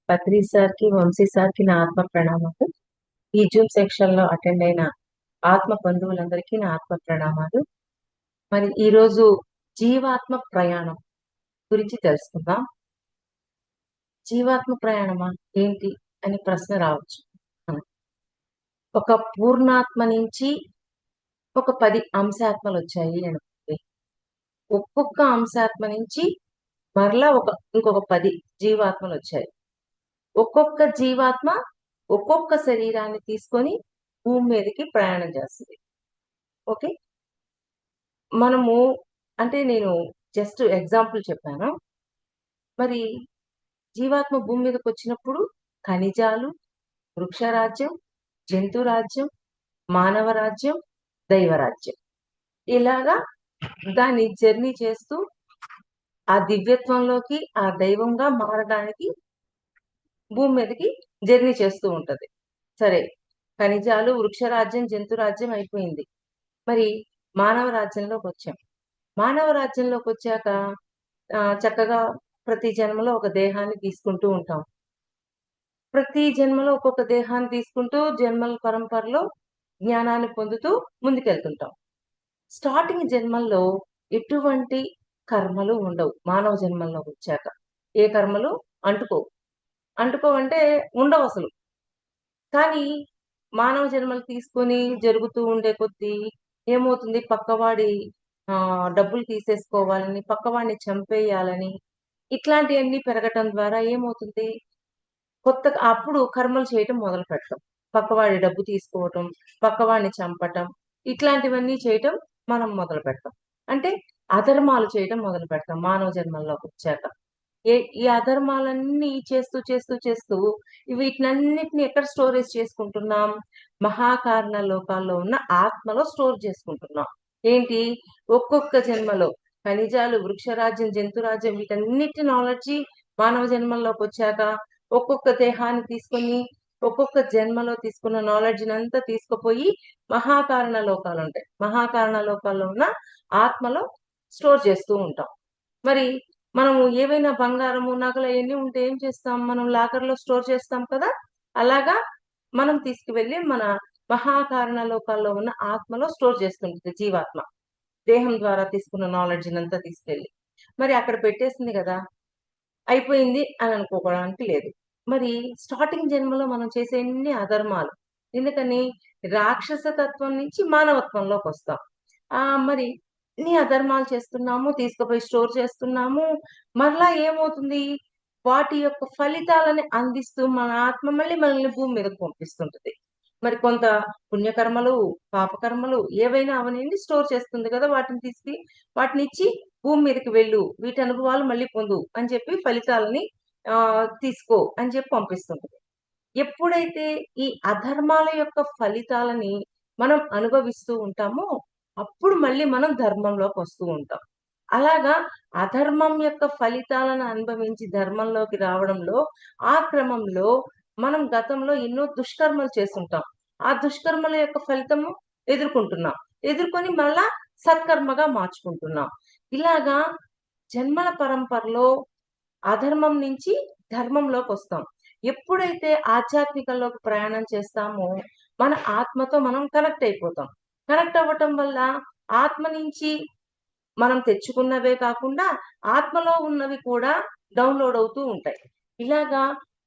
పత్రి సార్కి, వంశీ సార్కి నా ఆత్మ ప్రణామాలు. ఈ జూమ్ సెక్షన్ లో అటెండ్ అయిన ఆత్మ బంధువులందరికీ నా ఆత్మ ప్రణామాలు. మరి ఈ రోజు జీవాత్మ ప్రయాణం గురించి తెలుసుకుందాం. జీవాత్మ ప్రయాణమా ఏంటి అని ప్రశ్న రావచ్చు. ఒక పూర్ణాత్మ నుంచి ఒక 10 అంశాత్మలు వచ్చాయి అనుకోండి. ఒక్కొక్క అంశాత్మ నుంచి మరలా ఇంకొక 10 జీవాత్మలు వచ్చాయి. ఒక్కొక్క జీవాత్మ ఒక్కొక్క శరీరాన్ని తీసుకొని భూమి మీదకి ప్రయాణం చేస్తుంది. ఓకే, మనము నేను జస్ట్ ఎగ్జాంపుల్ చెప్పాను. మరి జీవాత్మ భూమి మీదకి వచ్చినప్పుడు ఖనిజాలు, వృక్షరాజ్యం, జంతు రాజ్యం, మానవ రాజ్యం, దైవరాజ్యం, ఇలాగా దాన్ని జర్నీ చేస్తూ ఆ దివ్యత్వంలోకి ఆ దైవంగా మారడానికి భూమి మీదకి జర్నీ చేస్తూ ఉంటది. సరే, ఖనిజాలు, వృక్షరాజ్యం, జంతు రాజ్యం అయిపోయింది. మరి మానవ రాజ్యంలోకి వచ్చాం. మానవ రాజ్యంలోకి వచ్చాక చక్కగా ప్రతి జన్మలో ఒక దేహాన్ని తీసుకుంటూ ఉంటాం. ప్రతి జన్మలో ఒక్కొక్క దేహాన్ని తీసుకుంటూ జన్మల పరంపరలో జ్ఞానాన్ని పొందుతూ ముందుకెళ్తుంటాం. స్టార్టింగ్ జన్మల్లో ఎటువంటి కర్మలు ఉండవు. మానవ జన్మల్లో వచ్చాక ఏ కర్మలు అంటుకోవు. అంటుకోవంటే ఉండవు అసలు. కానీ మానవ జన్మలు తీసుకొని జరుగుతూ ఉండే కొద్దీ ఏమవుతుంది, పక్కవాడి డబ్బులు తీసేసుకోవాలని, పక్కవాడిని చంపేయాలని, ఇట్లాంటివన్నీ పెరగటం ద్వారా ఏమవుతుంది, అప్పుడు కర్మలు చేయటం మొదలు పెట్టడం. పక్కవాడి డబ్బు తీసుకోవటం, పక్కవాడిని చంపటం, ఇట్లాంటివన్నీ చేయటం మనం మొదలు పెడతాం. అంటే అధర్మాలు చేయటం మొదలు పెడతాం మానవ జన్మల్లోకి వచ్చాక. ఈ అధర్మాలన్నీ చేస్తూ చేస్తూ చేస్తూ వీటినన్నిటిని ఎక్కడ స్టోరేజ్ చేసుకుంటున్నాం? మహాకారణ లోకాల్లో ఉన్న ఆత్మలో స్టోర్ చేసుకుంటున్నాం. ఏంటి? ఒక్కొక్క జన్మలో ఖనిజాలు, వృక్షరాజ్యం, జంతురాజ్యం, వీటన్నిటి నాలెడ్జి మానవ జన్మల్లోకి వచ్చాక ఒక్కొక్క దేహాన్ని తీసుకొని ఒక్కొక్క జన్మలో తీసుకున్న నాలెడ్జ్ అంతా తీసుకుపోయి మహాకారణ లోకాలు ఉంటాయి. మహాకారణ లోకాల్లో ఉన్న ఆత్మలో స్టోర్ చేస్తూ ఉంటాం. మరి మనము ఏవైనా బంగారము, నగలు అవన్నీ ఉంటే ఏం చేస్తాం? మనం లాకర్ లో స్టోర్ చేస్తాం కదా. అలాగా మనం తీసుకువెళ్ళి మన మహాకారణ లోకాల్లో ఉన్న ఆత్మలో స్టోర్ చేస్తుంటుంది జీవాత్మ. దేహం ద్వారా తీసుకున్న నాలెడ్జ్ అంతా తీసుకెళ్ళి మరి అక్కడ పెట్టేసింది కదా, అయిపోయింది అని అనుకోవడానికి లేదు. మరి స్టార్టింగ్ జన్మలో మనం చేసే ఎన్ని అధర్మాలు, ఎందుకని రాక్షస తత్వం నుంచి మానవత్వంలోకి వస్తాం. మరి ఎన్ని అధర్మాలు చేస్తున్నాము, తీసుకుపోయి స్టోర్ చేస్తున్నాము. మరలా ఏమవుతుంది, వాటి యొక్క ఫలితాలని అందిస్తూ మన ఆత్మ మళ్ళీ మనల్ని భూమి మీదకు పంపిస్తుంటది. మరి కొంత పుణ్యకర్మలు, పాపకర్మలు ఏవైనా అవన్నీ స్టోర్ చేస్తుంది కదా, వాటిని ఇచ్చి భూమి మీదకి వెళ్ళు, వీటి అనుభవాలు మళ్ళీ పొందు అని చెప్పి ఫలితాలని తీసుకో అని చెప్పి పంపిస్తుంటది. ఎప్పుడైతే ఈ అధర్మాల యొక్క ఫలితాలని మనం అనుభవిస్తూ ఉంటామో అప్పుడు మళ్ళీ మనం ధర్మంలోకి వస్తూ ఉంటాం. అలాగా అధర్మం యొక్క ఫలితాలను అనుభవించి ధర్మంలోకి రావడంలో ఆ క్రమంలో మనం గతంలో ఎన్నో దుష్కర్మలు చేస్తుంటాం. ఆ దుష్కర్మల యొక్క ఫలితము ఎదుర్కొంటున్నాం. ఎదుర్కొని మళ్ళా సత్కర్మగా మార్చుకుంటున్నాం. ఇలాగా జన్మల పరంపరలో అధర్మం నుంచి ధర్మంలోకి వస్తాం. ఎప్పుడైతే ఆధ్యాత్మికంలోకి ప్రయాణం చేస్తామో మన ఆత్మతో మనం కనెక్ట్ అయిపోతాం. కనెక్ట్ అవ్వటం వల్ల ఆత్మ నుంచి మనం తెచ్చుకున్నవే కాకుండా ఆత్మలో ఉన్నవి కూడా డౌన్లోడ్ అవుతూ ఉంటాయి. ఇలాగా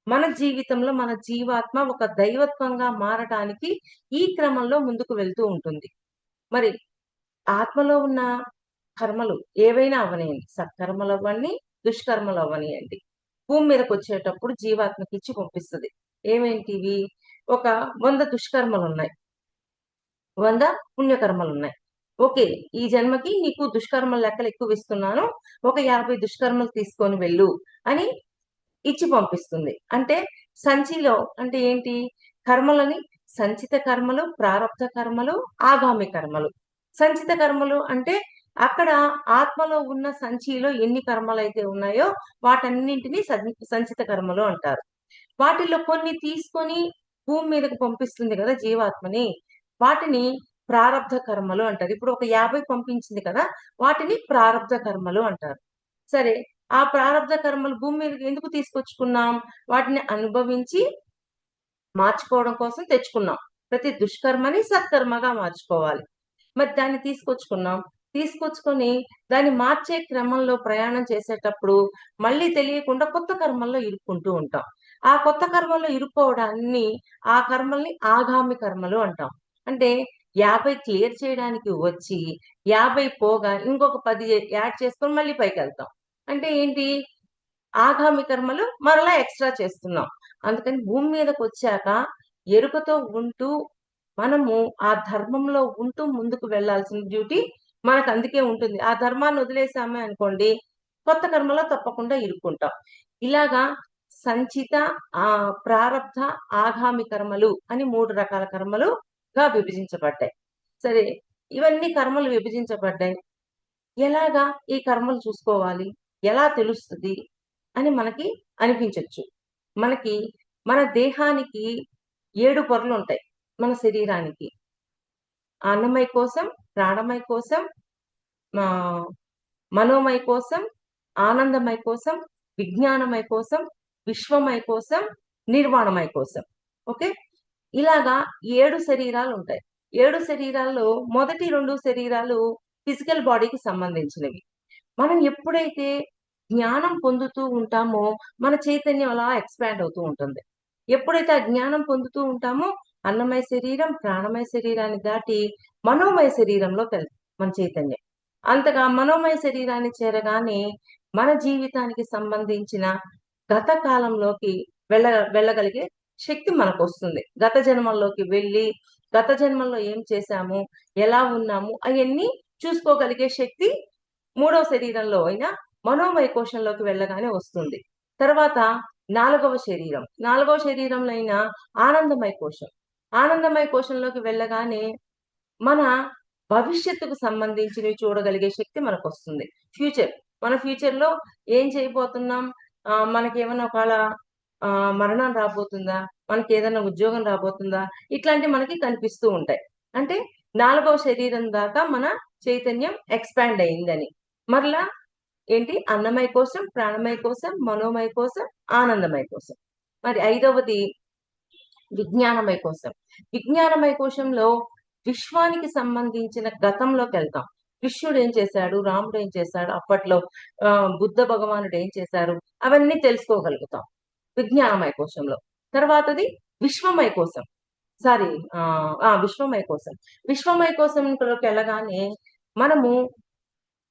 మన జీవితంలో మన జీవాత్మ ఒక దైవత్వంగా మారటానికి ఈ క్రమంలో ముందుకు వెళ్తూ ఉంటుంది. మరి ఆత్మలో ఉన్న కర్మలు ఏవైనా అవనియండి, సత్కర్మలు అవ్వండి, దుష్కర్మలు అవ్వనియండి, భూమి మీదకి వచ్చేటప్పుడు జీవాత్మకి ఇచ్చి పంపిస్తుంది. ఏమేంటివి? ఒక 100 దుష్కర్మలు ఉన్నాయి, 100 పుణ్యకర్మలు ఉన్నాయి. ఓకే, ఈ జన్మకి నీకు దుష్కర్మల లెక్కలు ఎక్కువ ఇస్తున్నాను, ఒక 50 దుష్కర్మలు తీసుకొని వెళ్ళు అని ఇచ్చి పంపిస్తుంది. అంటే సంచిలో అంటే ఏంటి? కర్మలని సంచిత కర్మలు, ప్రారబ్ధ కర్మలు, ఆగామి కర్మలు. సంచిత కర్మలు అంటే అక్కడ ఆత్మలో ఉన్న సంచిలో ఎన్ని కర్మలు అయితే ఉన్నాయో వాటన్నింటినీ సంచిత కర్మలు అంటారు. వాటిలో కొన్ని తీసుకొని భూమి మీదకి పంపిస్తుంది కదా జీవాత్మని, వాటిని ప్రారబ్ధ కర్మలు అంటారు. ఇప్పుడు ఒక 50 పంపించింది కదా, వాటిని ప్రారబ్ధ కర్మలు అంటారు. సరే, ఆ ప్రారంధ కర్మలు భూమి మీదకి ఎందుకు తీసుకొచ్చుకున్నాం? వాటిని అనుభవించి మార్చుకోవడం కోసం తెచ్చుకున్నాం. ప్రతి దుష్కర్మని సత్కర్మగా మార్చుకోవాలి. మరి దాన్ని తీసుకొచ్చుకున్నాం. తీసుకొచ్చుకొని దాన్ని మార్చే క్రమంలో ప్రయాణం చేసేటప్పుడు మళ్ళీ తెలియకుండా కొత్త కర్మల్లో ఇరుక్కుంటూ ఉంటాం. ఆ కొత్త కర్మల్లో ఇరుక్కోవడాన్ని ఆ కర్మల్ని ఆగామి కర్మలు అంటాం. అంటే 50 క్లియర్ చేయడానికి వచ్చి 50 పోగా ఇంకొక 10 యాడ్ చేసుకొని మళ్ళీ పైకెళ్తాం. అంటే ఏంటి? ఆగామి కర్మలు మరలా ఎక్స్‌ట్రా చేస్తున్నాం. అందుకని భూమి మీదకొచ్చాక ఎరుకతో ఉంటూ మనము ఆ ధర్మంలో ఉంటూ ముందుకు వెళ్ళాల్సిన డ్యూటీ మనకందుకే ఉంటుంది. ఆ ధర్మాన్ని వదిలేసామే అనుకోండి, కొత్త కర్మలో తప్పకుండా ఇరుక్కుంటాం. ఇలాగా సంచిత, ప్రారబ్ధ, ఆగామి కర్మలు అని 3 రకాల కర్మలుగా విభజించబడ్డాయి. సరే, ఇవన్నీ కర్మలు విభజించబడ్డాయి. ఎలాగా ఈ కర్మలు చూసుకోవాలి? ఎలా తెలుస్తది? అని మనకి అనిపించొచ్చు. మనకి మన దేహానికి 7 పొరలుంటాయి. మన శరీరానికి. అన్నమయ కోశం, ప్రాణమయ కోశం, ఆహ్, మనోమయ కోశం, ఆనందమయ కోశం, విజ్ఞానమయ కోశం, విశ్వమయ కోశం, నిర్వాణమయ కోశం. ఓకే. ఇలాగా 7 శరీరాలుంటాయి. 7 శరీరాల్లో మొదటి 2 శరీరాలు ఫిజికల్ బాడీకి సంబంధించినవి. మనం ఎప్పుడైతే జ్ఞానం పొందుతూ ఉంటామో, మన చైతన్యం అలా ఎక్స్‌పాండ్ అవుతూ ఉంటుంది. ఎప్పుడైతే ఆ జ్ఞానం పొందుతూ ఉంటామో, అన్నమయ శరీరం, ప్రాణమయ శరీరాన్ని దాటి మనోమయ శరీరంలోకెళ్తుంది మన చైతన్యం. అంతగా మనోమయ శరీరాన్ని చేరగానే, మన జీవితానికి సంబంధించిన గత కాలంలోకి వెళ్ళ వెళ్ళగలిగే శక్తి మనకొస్తుంది. గత జన్మల్లోకి వెళ్ళి, గత జన్మల్లో ఏం చేశాము, ఎలా ఉన్నాము అయన్నీ చూసుకోగలిగే శక్తి మూడవ శరీరంలో అయిన మనోమయ కోశంలోకి వెళ్ళగానే వస్తుంది. తర్వాత నాలుగవ శరీరం. నాలుగవ శరీరంలో అయిన ఆనందమయ కోశం. ఆనందమయ కోశంలోకి వెళ్ళగానే మన భవిష్యత్తుకు సంబంధించినవి చూడగలిగే శక్తి మనకొస్తుంది. ఫ్యూచర్. మన ఫ్యూచర్‌లో ఏం చేయబోతున్నాం? మనకేమన్నా ఒకవేళ మరణం రాబోతుందా? మనకేదన్నా ఉద్యోగం రాబోతుందా? ఇట్లాంటివి మనకి కనిపిస్తూ ఉంటాయి. అంటే నాలుగవ శరీరం దాకా మన చైతన్యం ఎక్స్‌పాండ్ అయిందని. మరలా ఏంటి? అన్నమయ కోశం, ప్రాణమయ కోశం, మనోమయ కోశం, ఆనందమయ కోశం. మరి ఐదవది విజ్ఞానమయ కోశం. విజ్ఞానమయ కోశంలో విశ్వానికి సంబంధించిన గతంలోకెళ్తాం. కృష్ణుడు ఏం చేశాడు? రాముడు ఏం చేశాడు? అప్పట్లో బుద్ధ భగవానుడు ఏం చేశారు? అవన్నీ తెలుసుకోగలుగుతాం. విజ్ఞానమయ కోశంలో. తర్వాతది విశ్వమయ కోశం. సారీ విశ్వమయ కోశం. విశ్వమయ కోశంలోకెళ్ళగానే మనము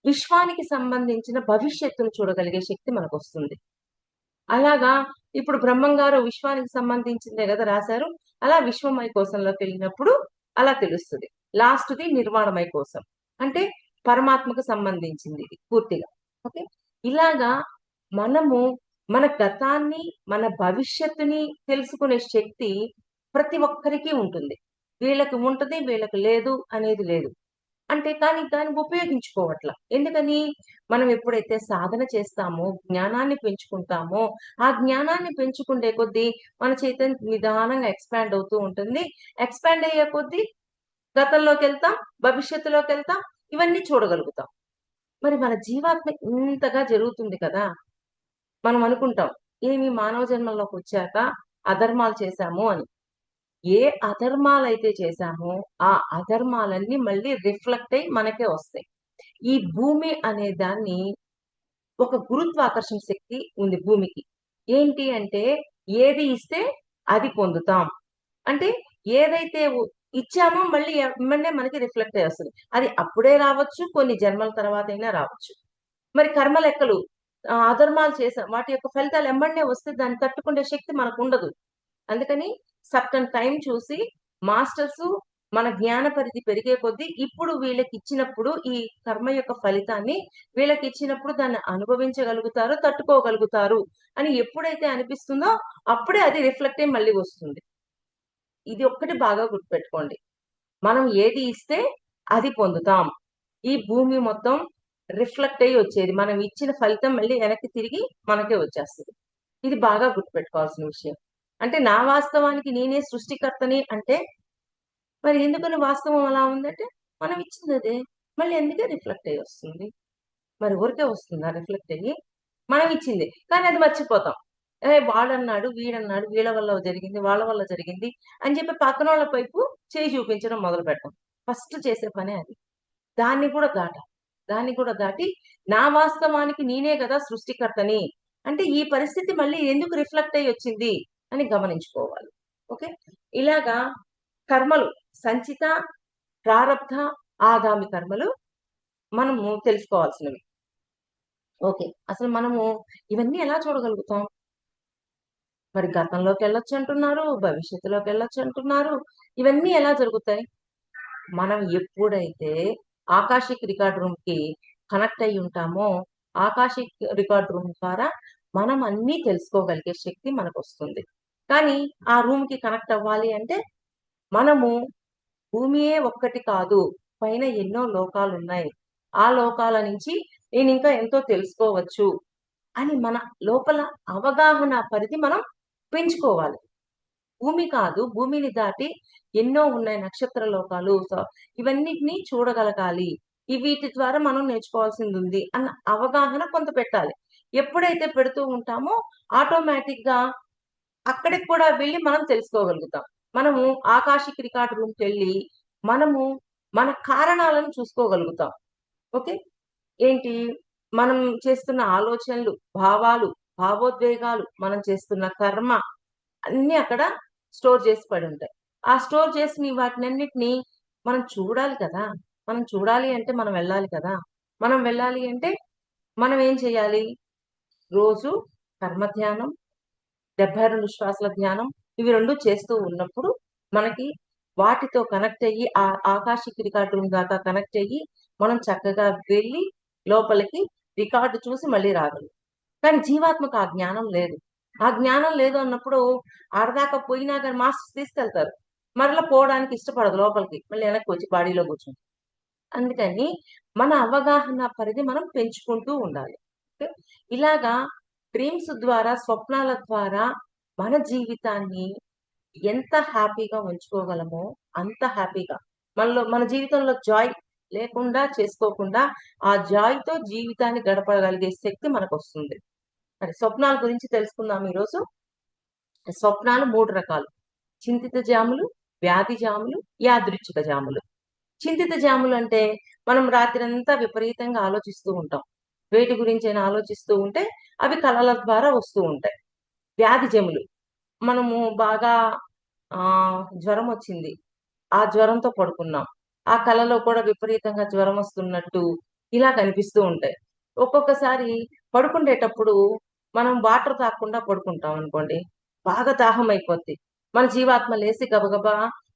విశ్వానికి సంబంధించిన భవిష్యత్తును చూడగలిగే శక్తి మనకొస్తుంది. అలాగా ఇప్పుడు బ్రహ్మం గారు విశ్వానికి సంబంధించిందే గదా రాశారు. అలా విశ్వమయ కోశంలోకెళ్ళినప్పుడు అలా తెలుస్తది. లాస్ట్‌ది నిర్వాణమయ కోశం. అంటే పరమాత్మకు సంబంధించింది ఇది పూర్తిగా. ఓకే. ఇలాగా మనము మన గతాన్ని, మన భవిష్యత్తుని తెలుసుకునే శక్తి ప్రతి ఒక్కరికి ఉంటుంది. వీళ్ళకి ఉంటది, వీళ్ళకి లేదు అనేది లేదు. అంటే కానీ దాన్ని ఉపయోగించుకోవట్ల. ఎందుకని? మనం ఎప్పుడైతే సాధన చేస్తామో, జ్ఞానాన్ని పెంచుకుంటామో, ఆ జ్ఞానాన్ని పెంచుకుండే కొద్దీ మన చైతన్యం నిదానంగా ఎక్స్‌పాండ్ అవుతూ ఉంటుంది. ఎక్స్‌పాండ్ అయ్యే కొద్దీ గతంలోకెళ్తాం, భవిష్యత్తులోకెళ్తాం, ఇవన్నీ చూడగలుగుతాం. మరి మన జీవాత్మ ఇంతగా జరుగుతుంది కదా! మనం అనుకుంటాం, ఏమి మానవ జన్మలోకొచ్చాక అధర్మాలు చేశాము అని. ఏ అధర్మాలైతే చేశామో, ఆ అధర్మాలన్నీ మళ్ళీ రిఫ్లెక్ట్ అయ్యి మనకే వస్తాయి. ఈ భూమి అనే దాన్ని ఒక గురుత్వాకర్షణ శక్తి ఉంది భూమికి. ఏంటి అంటే, ఏది ఇస్తే అది పొందుతాం. అంటే ఏదైతే ఇచ్చామో మళ్ళీ ఎమ్మన్నే మనకి రిఫ్లెక్ట్ అయ్యి వస్తది. అది అప్పుడే రావచ్చు, కొన్ని జన్మల తర్వాతైనా రావచ్చు. మరి కర్మ లెక్కలు అధర్మాలు చేసాం. వాటి యొక్క ఫలితాలు ఎమ్మటనే వస్తే దాన్ని తట్టుకునే శక్తి మనకుండదు. అందుకని సర్టెన్ టైమ్ చూసి మాస్టర్సు మన జ్ఞాన పరిధి పెరిగే కొద్దీ ఇప్పుడు వీళ్ళకిచ్చినప్పుడు ఈ కర్మ యొక్క ఫలితాన్ని వీళ్ళకిచ్చినప్పుడు దాన్ని అనుభవించగలుగుతారు, తట్టుకోగలుగుతారు అని ఎప్పుడైతే అనిపిస్తుందో అప్పుడే అది రిఫ్లెక్ట్ అయ్యి మళ్ళీ వస్తుంది. ఇది ఒక్కటి బాగా గుర్తుపెట్టుకోండి. మనం ఏది ఇస్తే అది పొందుతాం. ఈ భూమి మొత్తం రిఫ్లెక్ట్ అయ్యి వచ్చేది. మనం ఇచ్చిన ఫలితం మళ్ళీ వెనక్కి తిరిగి మనకే వచ్చేస్తది. ఇది బాగా గుర్తుపెట్టుకోవాల్సిన విషయం. అంటే నా వాస్తవానికి నేనే సృష్టికర్తని అంటే, మరి ఎందుకని వాస్తవం అలా ఉందంటే, మనం ఇచ్చిందదే. మళ్ళీ అందుకే రిఫ్లెక్ట్ అయ్యి వస్తుంది. మరి ఊరికే వస్తుందా రిఫ్లెక్ట్ అయ్యి? మనం ఇచ్చింది. కానీ అది మర్చిపోతాం. వాడన్నాడు, వీడన్నాడు, వీళ్ళ వల్ల జరిగింది, వాళ్ళ వల్ల జరిగింది అని చెప్పి పక్కనోళ్ళ వైపు చేయి చూపించడం మొదలుపెడతాం. ఫస్ట్ చేసే పనే అది. దాన్ని కూడా దాటాలి. దాన్ని కూడా దాటి నా వాస్తవానికి నేనే గదా సృష్టికర్తని. అంటే ఈ పరిస్థితి మళ్ళీ ఎందుకు రిఫ్లెక్ట్ అయ్యి వచ్చింది అని గమనించుకోవాలి. ఓకే. ఇలాగా కర్మలు సంచిత, ప్రారబ్ధ, ఆగామి కర్మలు మనము తెలుసుకోవాల్సినవి. ఓకే. అసలు మనము ఇవన్నీ ఎలా చూడగలుగుతాం? మరి గతంలోకెళ్ళొచ్చంటున్నారు, భవిష్యత్తులోకెళ్ళొచ్చంటున్నారు. ఇవన్నీ ఎలా జరుగుతాయి? మనం ఎప్పుడైతే ఆకాశిక్ రికార్డ్ రూమ్‌కి కనెక్ట్ అయ్యి ఉంటామో, ఆకాశిక్ రికార్డ్ రూమ్ ద్వారా మనం అన్నీ తెలుసుకోగలిగే శక్తి మనకొస్తుంది. కానీ ఆ రూమ్‌కి కనెక్ట్ అవ్వాలి అంటే మనము భూమియే ఒక్కటి కాదు. పైన ఎన్నో లోకాలున్నాయి. ఆ లోకాల నుంచి నేనింకా ఎంతో తెలుసుకోవచ్చు అని మన లోపల అవగాహన పరిధి మనం పెంచుకోవాలి. భూమి కాదు, భూమిని దాటి ఎన్నో ఉన్నాయి నక్షత్ర లోకాలు. ఇవన్నిటిని చూడగలగాలి. వీటి ద్వారా మనం నేర్చుకోవాల్సిందుంది అన్న అవగాహన కొంత పెట్టాలి. ఎప్పుడైతే పెడుతూ ఉంటామో ఆటోమేటిక్‌గా అక్కడికి కూడా వెళ్లి మనం తెలుసుకోగలుగుతాం. మనము ఆకాశిక్ రికార్డ్ రూమ్‌కెళ్ళి మనము మన కారణాలను చూసుకోగలుగుతాం. ఓకే. ఏంటి? మనం చేస్తున్న ఆలోచనలు, భావాలు, భావోద్వేగాలు, మనం చేస్తున్న కర్మ అన్నీ అక్కడ స్టోర్ చేసి పడుంటాయి. ఆ స్టోర్ చేసిన వాటినన్నిటిని మనం చూడాలి కదా! మనం చూడాలి అంటే మనం వెళ్ళాలి కదా! మనం వెళ్ళాలి అంటే మనం ఏం చేయాలి? రోజు కర్మ ధ్యానం, 72 శ్వాసల ధ్యానం ఇవి 2 చేస్తూ ఉన్నప్పుడు మనకి వాటితో కనెక్ట్ అయ్యి ఆకాశిక్ రికార్డ్ రూమ్ దాకా కనెక్ట్ అయ్యి మనం చక్కగా వెళ్ళి లోపలికి రికార్డ్ చూసి మళ్ళీ రాగలం. కానీ జీవాత్మకు ఆ జ్ఞానం లేదు. ఆ జ్ఞానం లేదు అన్నప్పుడు ఆడదాకా పోయినా గాని మాస్టర్స్ తీసుకెళ్తారు. మరలా పోవడానికి ఇష్టపడదు లోపలికి. మళ్ళీ వెనక్కి వచ్చి బాడీలో కూర్చుంటుంది. అందుకని మన అవగాహన పరిధి మనం పెంచుకుంటూ ఉండాలి. ఓకే. ఇలాగా డ్రీమ్స్ ద్వారా, స్వప్నాల ద్వారా మన జీవితాన్ని ఎంత హ్యాపీగా ఉంచుకోగలమో అంత హ్యాపీగా మన జీవితంలో జాయ్ లేకుండా చేసుకోకుండా ఆ జాయ్‌తో జీవితాన్ని గడపగలిగే శక్తి మనకొస్తుంది. మరి స్వప్నాల గురించి తెలుసుకుందాం ఈరోజు. స్వప్నాలు 3 రకాలు. చింతిత జాములు, వ్యాధి జాములు, యాదృచ్ఛిక జాములు. చింతిత జాములు అంటే మనం రాత్రంతా విపరీతంగా ఆలోచిస్తూ ఉంటాం. వేటి గురించైనా ఆలోచిస్తూ ఉంటే అవి కలల ద్వారా వస్తూ ఉంటాయి. వ్యాధి జములు మనము బాగా జ్వరమొచ్చింది. ఆ జ్వరంతో పడుకున్నాం. ఆ కలలో కూడా విపరీతంగా జ్వరం వస్తున్నట్టు ఇలా కనిపిస్తూ ఉంటాయి. ఒక్కొక్కసారి పడుకుండేటప్పుడు మనం వాటర్ తాగకుండా పడుకుంటాం అనుకోండి. బాగా దాహం అయిపోద్ది. మన జీవాత్మ లేసి గబగబా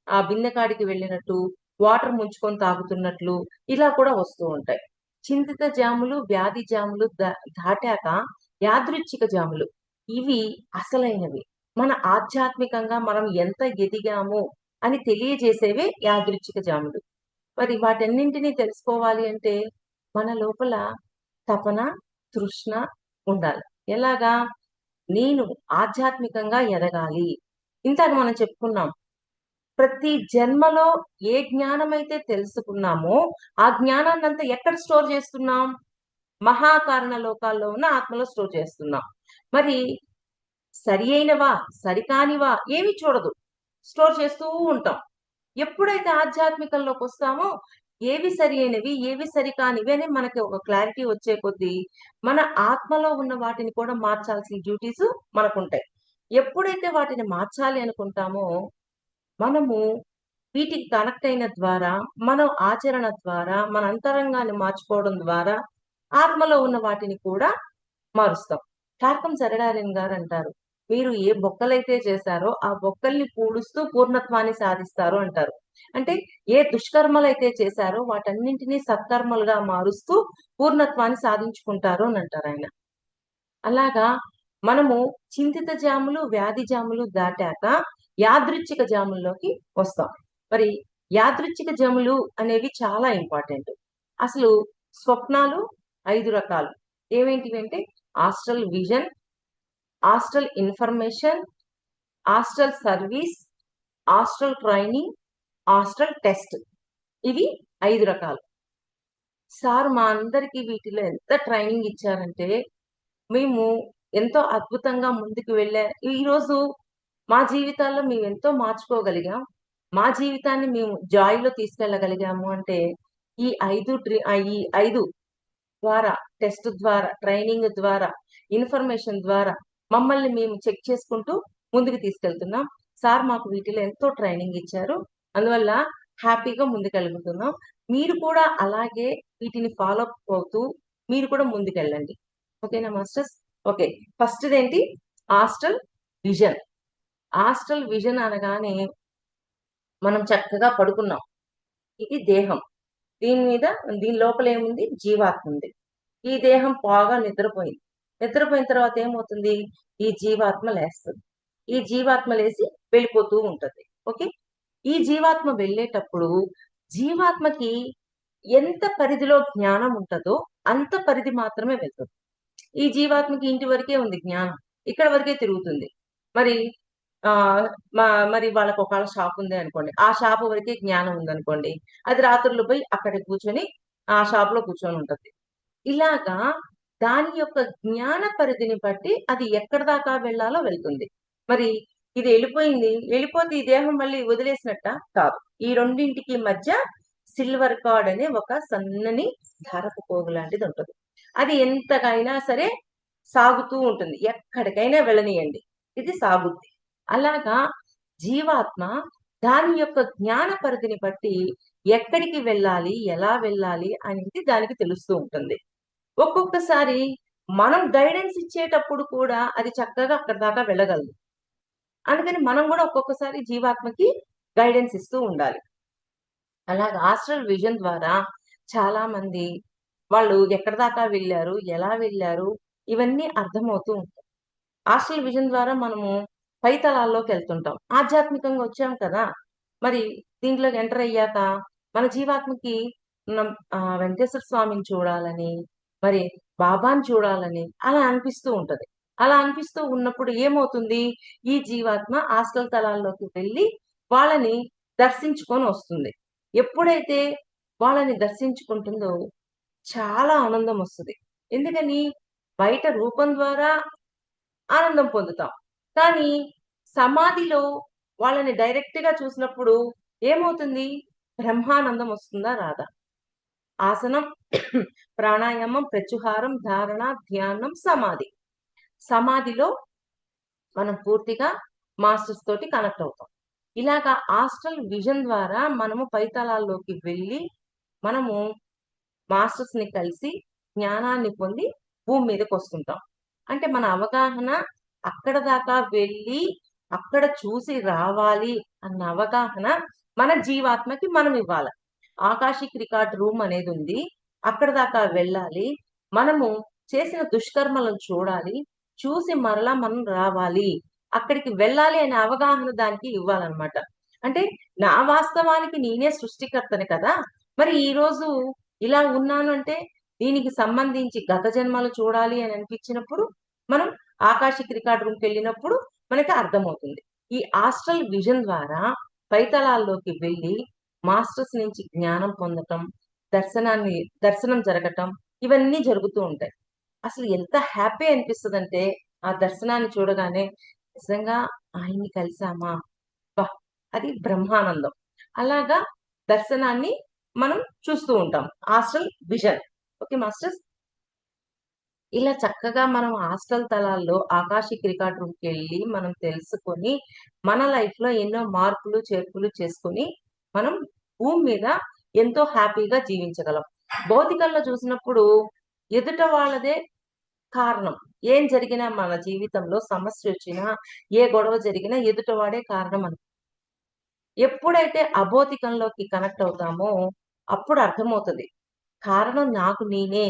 ఆ బిందె కాడికి వెళ్ళినట్టు, వాటర్ ముంచుకొని తాగుతున్నట్లు ఇలా కూడా వస్తూ ఉంటాయి. చింతిత జాములు, వ్యాధి జాములు దాటాక యాదృచ్ఛిక జాములు. ఇవి అసలైనవి. మన ఆధ్యాత్మికంగా మనం ఎంత ఎదిగాము అని తెలియజేసేవే యాదృచ్ఛిక జాములు. మరి వాటన్నింటిని తెలుసుకోవాలి అంటే మన లోపల తపన, తృష్ణ ఉండాలి. ఎలాగా? నేను ఆధ్యాత్మికంగా ఎదగాలి. ఇందాక మనం చెప్పుకున్నాం. ప్రతి జన్మలో ఏ జ్ఞానమైతే తెలుసుకున్నామో, ఆ జ్ఞానాన్నంతా ఎక్కడ స్టోర్ చేస్తున్నాం? మహాకారణ లోకాల్లో ఉన్న ఆత్మలో స్టోర్ చేస్తున్నాం. మరి సరి అయినవా, సరికానివా ఏమి చూడదు. స్టోర్ చేస్తూ ఉంటాం. ఎప్పుడైతే ఆధ్యాత్మికంలోకొస్తామో ఏవి సరి అయినవి, ఏవి సరికానివి అని మనకి ఒక క్లారిటీ వచ్చే కొద్దీ, మన ఆత్మలో ఉన్న వాటిని కూడా మార్చాల్సిన డ్యూటీస్ మనకుంటాయి. ఎప్పుడైతే వాటిని మార్చాలి అనుకుంటామో, మనము వీటికి కనెక్ట్ అయిన ద్వారా, మనం ఆచరణ ద్వారా, మన అంతరంగాన్ని మార్చుకోవడం ద్వారా, ఆత్మలో ఉన్న వాటిని కూడా మారుస్తాం. టార్కం సరళారాయణ గారంటారు. మీరు ఏ బొక్కలైతే చేశారో, ఆ బొక్కల్ని పూడుస్తూ పూర్ణత్వాన్ని సాధిస్తారు అంటారు. అంటే ఏ దుష్కర్మలైతే చేశారో వాటన్నింటినీ సత్కర్మలుగా మారుస్తూ పూర్ణత్వాన్ని సాధించుకుంటారు అని అంటారాయన. అలాగా మనము చింతిత జాములు, వ్యాధి జాములు దాటాక యాదృచ్ఛిక జాముల్లోకి వస్తాం. మరి యాదృచ్ఛిక జాములు అనేవి చాలా ఇంపార్టెంట్. అసలు స్వప్నాలు 5 రకాలు. ఏవేంటివంటే astral vision, astral information, astral service, astral training, astral test. ఇవి 5 రకాలు. సార్ మా అందరికి వీటిలో ఎంత ట్రైనింగ్ ఇచ్చారంటే మేము ఎంతో అద్భుతంగా ముందుకు ఈరోజు మా జీవితాల్లో మేము ఎంతో మార్చుకోగలిగాం. మా జీవితాన్ని మేము జాయ్‌లో తీసుకెళ్ళగలిగాము అంటే, ఈ 5 ద్వారా, టెస్ట్ ద్వారా, ట్రైనింగ్ ద్వారా, ఇన్ఫర్మేషన్ ద్వారా మమ్మల్ని మేము చెక్ చేసుకుంటూ ముందుకు తీసుకెళ్తున్నాం. సార్ మాకు వీటిలో ఎంతో ట్రైనింగ్ ఇచ్చారు. అందువల్ల హ్యాపీగా ముందుకెళ్తున్నాం. మీరు కూడా అలాగే వీటిని ఫాలో అప్ అవుతూ మీరు కూడా ముందుకెళ్ళండి. ఓకేనా మాస్టర్స్? ఓకే. ఫస్ట్‌దేంటి? Astral vision. హాస్టల్ విజన్ అనగానే మనం చక్కగా పడుకున్నాం. ఇది దేహం. దీని లోపల ఏముంది? జీవాత్మ ఉంది. ఈ దేహం బాగా నిద్రపోయింది. నిద్రపోయిన తర్వాత ఏమవుతుంది? ఈ జీవాత్మ లేస్తది. ఈ జీవాత్మ లేసి వెళ్ళిపోతూ ఉంటది. ఓకే. ఈ జీవాత్మ వెళ్ళేటప్పుడు జీవాత్మకి ఎంత పరిధిలో జ్ఞానం ఉంటదో అంత పరిధి మాత్రమే వెళ్తది. ఈ జీవాత్మకి ఇంటి వరకే ఉంది జ్ఞానం. ఇక్కడ వరకే తిరుగుతుంది. మరి ఆహ్, మ మరి వాళ్ళకి ఒకవేళ షాప్ ఉంది అనుకోండి. ఆ షాప్ వరకే జ్ఞానం ఉందనుకోండి. అది రాత్రుళ్ళు పోయి అక్కడ కూర్చొని ఆ షాప్‌లో కూర్చొని ఉంటది. ఇలాగా దాని యొక్క జ్ఞాన పరిధిని బట్టి అది ఎక్కడి దాకా వెళ్ళాలో వెళ్తుంది. మరి ఇది ఎళ్ళిపోయింది. ఎళ్ళిపోతే ఈ దేహం మళ్ళీ వదిలేసినట్టా? కాదు. ఈ రెండింటికి మధ్య సిల్వర్ కార్డ్ అనే ఒక సన్నని దారపు పోగు లాంటిదుంటది. అది ఎంతకైనా సరే సాగుతూ ఉంటుంది. ఎక్కడికైనా వెళ్ళనీయండి. ఇది సాగుద్ది. అలాగా జీవాత్మ దాని యొక్క జ్ఞాన పరిధిని బట్టి ఎక్కడికి వెళ్ళాలి? ఎలా వెళ్ళాలి? అనేది దానికి తెలుస్తూ ఉంటుంది. ఒక్కొక్కసారి మనం గైడెన్స్ ఇచ్చేటప్పుడు కూడా అది చక్కగా అక్కడి దాకా వెళ్ళగలదు. అందుకని మనం గూడా ఒక్కొక్కసారి జీవాత్మకి గైడెన్స్ ఇస్తూ ఉండాలి. అలాగా ఆస్ట్రల్ విజన్ ద్వారా చాలా మంది వాళ్ళు ఎక్కడి దాకా వెళ్లారు? ఎలా వెళ్లారు? ఇవన్నీ అర్థమవుతూ ఉంటాయి. ఆస్ట్రల్ విజన్ ద్వారా మనము పై తలాల్లోకెళ్తుంటాం. ఆధ్యాత్మికంగా వచ్చాం కదా! మరి దీంట్లోకి ఎంటర్ అయ్యాక మన జీవాత్మకి వెంకటేశ్వర స్వామిని చూడాలని, మరి బాబాని చూడాలని అలా అనిపిస్తూ ఉంటది. అలా అనిపిస్తూ ఉన్నప్పుడు ఏమవుతుంది? ఈ జీవాత్మ ఆస్ట్రల్ తలాల్లోకి వెళ్లి వాళ్ళని దర్శించుకొని వస్తుంది. ఎప్పుడైతే వాళ్ళని దర్శించుకుంటుందో చాలా ఆనందం వస్తది. ఎందుకని? బయట రూపం ద్వారా ఆనందం పొందుతాం. కానీ సమాధిలో వాళ్ళని డైరెక్ట్‌గా చూసినప్పుడు ఏమవుతుంది? బ్రహ్మానందం వస్తుందా? రాదా? ఆసనం, ప్రాణాయామం, ప్రత్యుహారం, ధారణ, ధ్యానం, సమాధి. సమాధిలో మనం పూర్తిగా మాస్టర్స్ తోటి కనెక్ట్ అవుతాం. ఇలాగా ఆస్ట్రల్ విజన్ ద్వారా మనము పైతలాల్లోకి వెళ్ళి, మనము మాస్టర్స్‌ని కలిసి జ్ఞానాన్ని పొంది భూమి మీదకొస్తుంటాం. అంటే మన అవగాహన అక్కడ దాకా వెళ్ళి, అక్కడ చూసి రావాలి అన్న అవగాహన మన జీవాత్మకి మనం ఇవ్వాల. ఆకాశిక్ రికార్డ్ రూమ్ అనేదుంది. అక్కడి దాకా వెళ్ళాలి. మనము చేసిన దుష్కర్మలను చూడాలి. చూసి మరలా మనం రావాలి. అక్కడికి వెళ్ళాలి అనే అవగాహన దానికి ఇవ్వాలన్నమాట. అంటే నా వాస్తవానికి నేనే సృష్టికర్తని కదా! మరి ఈరోజు ఇలా ఉన్నాను అంటే దీనికి సంబంధించి గత జన్మలు చూడాలి అని అనిపించినప్పుడు మనం ఆకాశిక్ రికార్డ్ రూమ్‌కెళ్ళినప్పుడు మనకి అర్థమవుతుంది. ఈ ఆస్ట్రల్ విజన్ ద్వారా పైతలాల్లోకి వెళ్ళి మాస్టర్స్ నుంచి జ్ఞానం పొందటం, దర్శనం జరగటం ఇవన్నీ జరుగుతూ ఉంటాయి. అసలు ఎంత హ్యాపీ అనిపిస్తదంటే ఆ దర్శనాన్ని చూడగానే నిజంగా ఆయన్ని కలిసామా! అబ్బా! అది బ్రహ్మానందం. అలాగా దర్శనాన్ని మనం చూస్తూ ఉంటాం. Astral vision. Okay masters. ఇలా చక్కగా మనం హాస్టల్ తలాల్లో ఆకాశిక్ రికార్డ్ రూమ్‌కెళ్ళి మనం తెలుసుకొని, మన లైఫ్‌లో ఎన్నో మార్పులు, చేర్పులు చేసుకొని, మనం భూమి మీద ఎంతో హ్యాపీగా జీవించగలం. భౌతికంలో చూసినప్పుడు ఎదుట వాళ్ళదే కారణం. ఏం జరిగినా మన జీవితంలో సమస్యొచ్చినా, ఏ గొడవ జరిగినా ఎదుటివాడే కారణం ఎప్పుడైతే అభౌతికంలోకి కనెక్ట్ అవుతామో, అప్పుడు అర్థమవుతది. కారణం నాకు నేనే.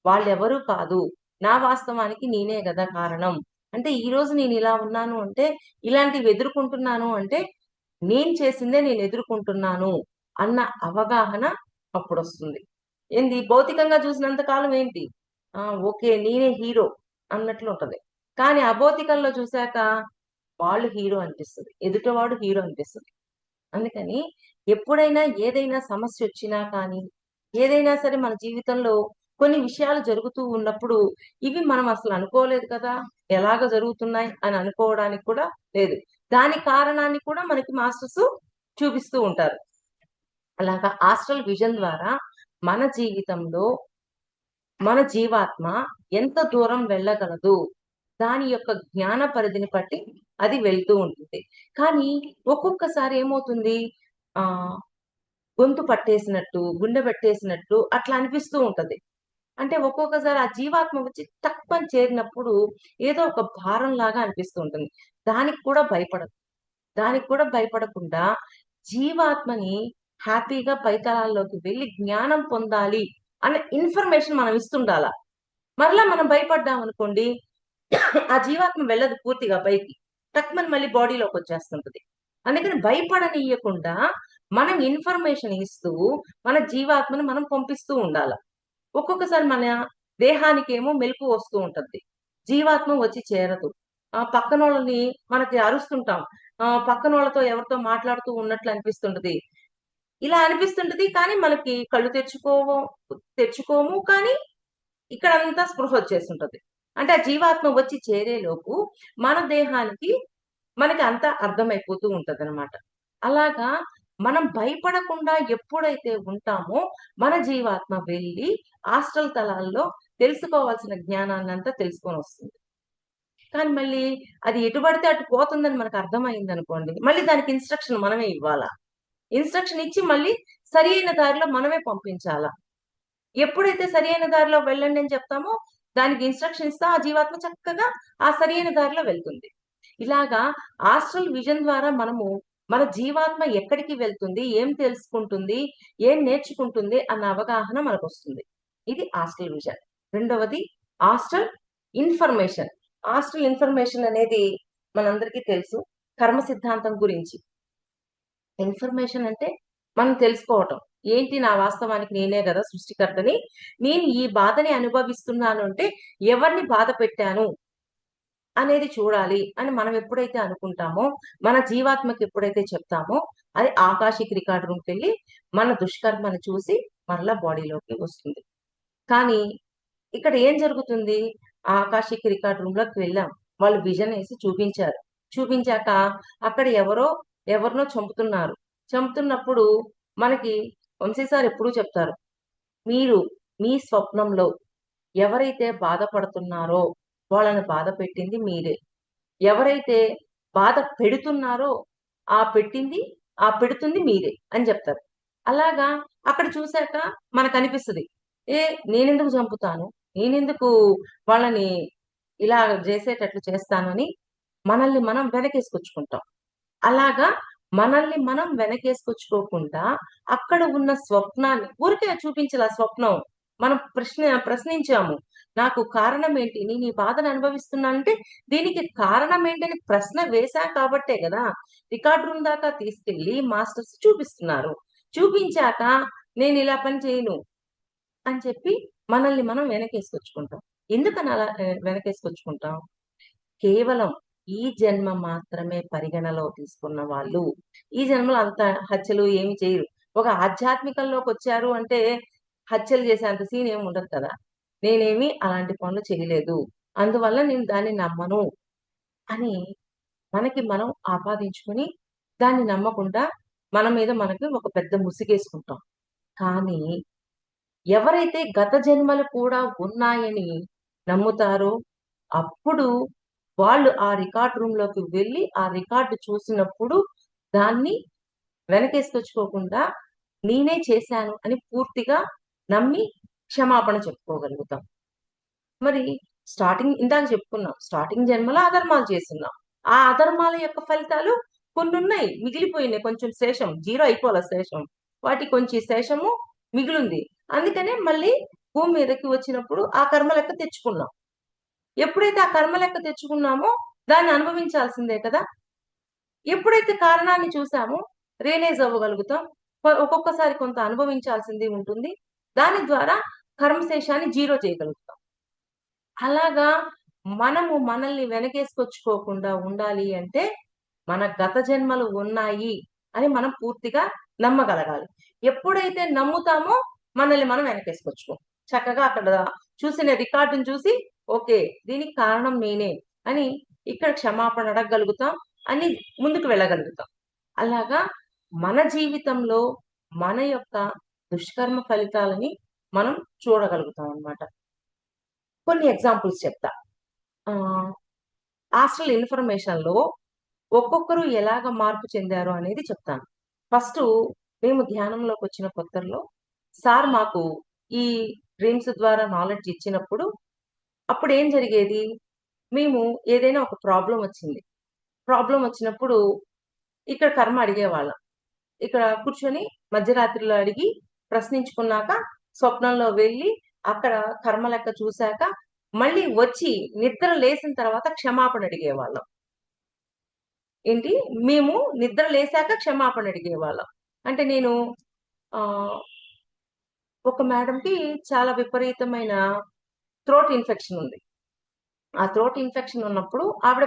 వాళ్ళెవరు కాదు. నా వాస్తవానికి నేనే గదా కారణం. అంటే ఈరోజు నేనిలా ఉన్నాను అంటే, ఇలాంటివి ఎదుర్కొంటున్నాను అంటే, నేను చేసిందే నేను ఎదుర్కొంటున్నాను అన్న అవగాహన అప్పుడొస్తుంది. ఏంది భౌతికంగా చూసినంత కాలం ఏంటి? ఆ! ఓకే. నేనే హీరో అన్నట్లుంటది. కానీ అభౌతికంలో చూసాక వాళ్ళు హీరో అనిపిస్తది. ఎదుటివాడు హీరో అనిపిస్తది. అందుకని ఎప్పుడైనా ఏదైనా సమస్యొచ్చినా కానీ, ఏదైనా సరే మన జీవితంలో కొన్ని విషయాలు జరుగుతూ ఉన్నప్పుడు ఇవి మనం అసలు అనుకోలేదు కదా, ఎలాగ జరుగుతున్నాయి అని అనుకోవడానికి కూడా లేదు. దాని కారణాన్ని కూడా మనకి మాస్టర్స్ చూపిస్తూ ఉంటారు. అలాగా ఆస్ట్రల్ విజన్ ద్వారా మన జీవితంలో మన జీవాత్మ ఎంత దూరం వెళ్ళగలదు, దాని యొక్క జ్ఞాన పరిధిని బట్టి అది వెళ్తూ ఉంటుంది. కానీ ఒక్కొక్కసారి ఏమవుతుంది, ఆ గొంతు పట్టేసినట్టు, గుండె పట్టేసినట్టు అట్లా అనిపిస్తూ ఉంటది. అంటే ఒక్కొక్కసారి ఆ జీవాత్మ వచ్చి తక్కువని చేరినప్పుడు ఏదో ఒక భారం లాగా అనిపిస్తూ ఉంటుంది. దానికి కూడా భయపడదు. దానికి కూడా భయపడకుండా జీవాత్మని హ్యాపీగా పైతలాల్లోకి వెళ్ళి జ్ఞానం పొందాలి అనే ఇన్ఫర్మేషన్ మనం ఇస్తుండాల. మరలా మనం భయపడ్డాం అనుకోండి, ఆ జీవాత్మ వెళ్ళదు పూర్తిగా పైకి, టక్మని మళ్ళీ బాడీలోకి వచ్చేస్తుంటది. అందుకని భయపడనీయకుండా మనం ఇన్ఫర్మేషన్ ఇస్తూ మన జీవాత్మని మనం పంపిస్తూ ఉండాల. ఒక్కొక్కసారి మన దేహానికి ఏమో మెలకు వస్తూ ఉంటది, జీవాత్మ వచ్చి చేరదు. పక్కనోళ్ళని మనకి అరుస్తుంటాం, పక్కనోళ్ళతో ఎవరితో మాట్లాడుతూ ఉన్నట్లు అనిపిస్తుంటది. ఇలా అనిపిస్తుంటది కానీ మనకి కళ్ళు తెచ్చుకోము కానీ ఇక్కడంతా స్పృహ వచ్చేస్తుంటది. అంటే ఆ జీవాత్మ వచ్చి చేరేలోపు మన దేహానికి మనకి అంతా అర్థమైపోతూ ఉంటదన్నమాట. అలాగా మనం భయపడకుండా ఎప్పుడైతే ఉంటామో మన జీవాత్మ వెళ్ళి ఆస్ట్రల్ తలాల్లో తెలుసుకోవాల్సిన జ్ఞానాన్నంతా తెలుసుకొని వస్తుంది. కానీ మళ్ళీ అది ఎటు పడితే అటు పోతుందని మనకు అర్థమైంది అనుకోండి, మళ్ళీ దానికి ఇన్స్ట్రక్షన్ మనమే ఇవ్వాలా. ఇన్స్ట్రక్షన్ ఇచ్చి మళ్ళీ సరి అయిన దారిలో మనమే పంపించాలా. ఎప్పుడైతే సరి అయిన దారిలో వెళ్ళండి అని చెప్తామో దానికి ఇన్స్ట్రక్షన్ ఇస్తా ఆ జీవాత్మ చక్కగా ఆ సరి అయిన దారిలో వెళ్తుంది. ఇలాగా ఆస్ట్రల్ విజన్ ద్వారా మనము మన జీవాత్మ ఎక్కడికి వెళ్తుంది, ఏం తెలుసుకుంటుంది, ఏం నేర్చుకుంటుంది అన్న అవగాహన మనకు వస్తుంది. ఇది ఆస్ట్రల్ విజన్. రెండవది ఆస్ట్రల్ ఇన్ఫర్మేషన్. ఆస్ట్రల్ ఇన్ఫర్మేషన్ అనేది మనందరికీ తెలుసు, కర్మ సిద్ధాంతం గురించి. ఇన్ఫర్మేషన్ అంటే మనం తెలుసుకోవటం ఏంటి, నా వాస్తవానికి నేనే కదా సృష్టికర్తని, నేను ఈ బాధని అనుభవిస్తున్నాను అంటే ఎవరిని బాధ పెట్టాను అనేది చూడాలి అని మనం ఎప్పుడైతే అనుకుంటామో, మన జీవాత్మకి ఎప్పుడైతే చెప్తామో, అది ఆకాశిక్ రికార్డ్ రూమ్కి వెళ్ళి మన దుష్కర్మని చూసి మరలా బాడీలోకి వస్తుంది. కానీ ఇక్కడ ఏం జరుగుతుంది, ఆ ఆకాశిక్ రికార్డ్ రూమ్ లోకి వెళ్ళాం, వాళ్ళు విజన్ వేసి చూపించారు. చూపించాక అక్కడ ఎవరినో చంపుతున్నప్పుడు మనకి వంశీ సార్ ఎప్పుడూ చెప్తారు, మీరు మీ స్వప్నంలో ఎవరైతే బాధపడుతున్నారో వాళ్ళని బాధ పెట్టింది మీరే, ఎవరైతే బాధ పెడుతున్నారో ఆ పెడుతుంది మీరే అని చెప్తారు. అలాగా అక్కడ చూశాక మనకు అనిపిస్తుంది, ఏ నేనెందుకు చంపుతాను, నేనెందుకు వాళ్ళని ఇలా చేసేటట్లు చేస్తాను అని మనల్ని మనం వెనకేసుకొచ్చుకుంటాం. అలాగా మనల్ని మనం వెనకేసుకొచ్చుకోకుండా అక్కడ ఉన్న స్వప్నాన్ని ఊరికే చూపించాల. స్వప్నం మనం ప్రశ్నించాము, నాకు కారణం ఏంటి, నేను ఈ బాధను అనుభవిస్తున్నానంటే దీనికి కారణం ఏంటని ప్రశ్న వేశా కాబట్టే కదా రికార్డ్ రూమ్ దాకా తీసుకెళ్లి మాస్టర్స్ చూపిస్తున్నారు. చూపించాక నేను ఇలా పని చేయను అని చెప్పి మనల్ని మనం వెనకేసుకొచ్చుకుంటాం. ఎందుకని అలా వెనకేసుకొచ్చుకుంటాం, కేవలం ఈ జన్మ మాత్రమే పరిగణలో తీసుకున్న వాళ్ళు ఈ జన్మలో అంత హత్యలు ఏమి చేయరు. ఒక ఆధ్యాత్మికంలోకి వచ్చారు అంటే హత్యలు చేసేంత సీన్ ఏమి ఉండదు కదా. నేనేమి అలాంటి పనులు చేయలేదు, అందువల్ల నేను దాన్ని నమ్మను అని మనకి మనం ఆపాదించుకుని దాన్ని నమ్మకుండా మన మీద మనకి ఒక పెద్ద ముసుగేసుకుంటాం. కానీ ఎవరైతే గత జన్మలు కూడా ఉన్నాయని నమ్ముతారో అప్పుడు వాళ్ళు ఆ రికార్డ్ రూమ్ లోకి వెళ్ళి ఆ రికార్డు చూసినప్పుడు దాన్ని వెనకేసుకొచ్చుకోకుండా నేనే చేశాను అని పూర్తిగా నమ్మి క్షమాపణ చెప్పుకోగలుగుతాం. మరి ఇందాక చెప్పుకున్నాం, స్టార్టింగ్ జన్మలో అధర్మాలు చేస్తున్నాం, ఆ అధర్మాల యొక్క ఫలితాలు కొన్ని ఉన్నాయి, మిగిలిపోయినాయి, కొంచెం శేషం, జీరో అయిపోలే శేషం, వాటి కొంచెం శేషము మిగిలింది. అందుకనే మళ్ళీ భూమి మీదకి వచ్చినప్పుడు ఆ కర్మ లెక్క తెచ్చుకున్నాం. ఎప్పుడైతే ఆ కర్మ లెక్క తెచ్చుకున్నామో దాన్ని అనుభవించాల్సిందే కదా. ఎప్పుడైతే కారణాన్ని చూసామో రియలైజ్ అవ్వగలుగుతాం, ఒక్కొక్కసారి కొంత అనుభవించాల్సింది ఉంటుంది, దాని ద్వారా కర్మశేషాన్ని జీరో చేయగలుగుతాం. అలాగా మనము మనల్ని వెనకేసుకొచ్చుకోకుండా ఉండాలి అంటే మన గత జన్మలు ఉన్నాయి అని మనం పూర్తిగా నమ్మగలగాలి. ఎప్పుడైతే నమ్ముతామో మనల్ని మనం వెనకేసుకొచ్చుకోం. చక్కగా అక్కడ చూసిన రికార్డును చూసి ఓకే, దీనికి కారణం నేనే అని ఇక్కడ క్షమాపణ అడగగలుగుతాం అని ముందుకు వెళ్ళగలుగుతాం. అలాగా మన జీవితంలో మన యొక్క దుష్కర్మ ఫలితాలని మనం చూడగలుగుతాం అన్నమాట. కొన్ని ఎగ్జాంపుల్స్ చెప్తా. హాస్టల్ ఇన్ఫర్మేషన్ లో ఒక్కొక్కరు ఎలాగ మార్పు చెందారు అనేది చెప్తాను. ఫస్ట్ మేము ధ్యానంలోకి వచ్చిన కొత్తల్లో సార్ మాకు ఈ డ్రీమ్స్ ద్వారా నాలెడ్జ్ ఇచ్చినప్పుడు అప్పుడు ఏం జరిగేది, మేము ఏదైనా ఒక ప్రాబ్లం వచ్చింది, ప్రాబ్లం వచ్చినప్పుడు ఇక్కడ కర్మ అడిగేవాళ్ళం. ఇక్కడ కూర్చొని మధ్యరాత్రిలో అడిగి ప్రశ్నించుకున్నాక స్వప్నంలో వెళ్ళి అక్కడ కర్మ లెక్క చూశాక మళ్ళీ వచ్చి నిద్ర లేసిన తర్వాత క్షమాపణ అడిగేవాళ్ళం. ఏంటి, మేము నిద్ర లేసాక క్షమాపణ అడిగేవాళ్ళం. అంటే నేను ఆ ఒక మేడంకి చాలా విపరీతమైన థ్రోట్ ఇన్ఫెక్షన్ ఉంది. ఆ థ్రోట్ ఇన్ఫెక్షన్ ఉన్నప్పుడు ఆవిడ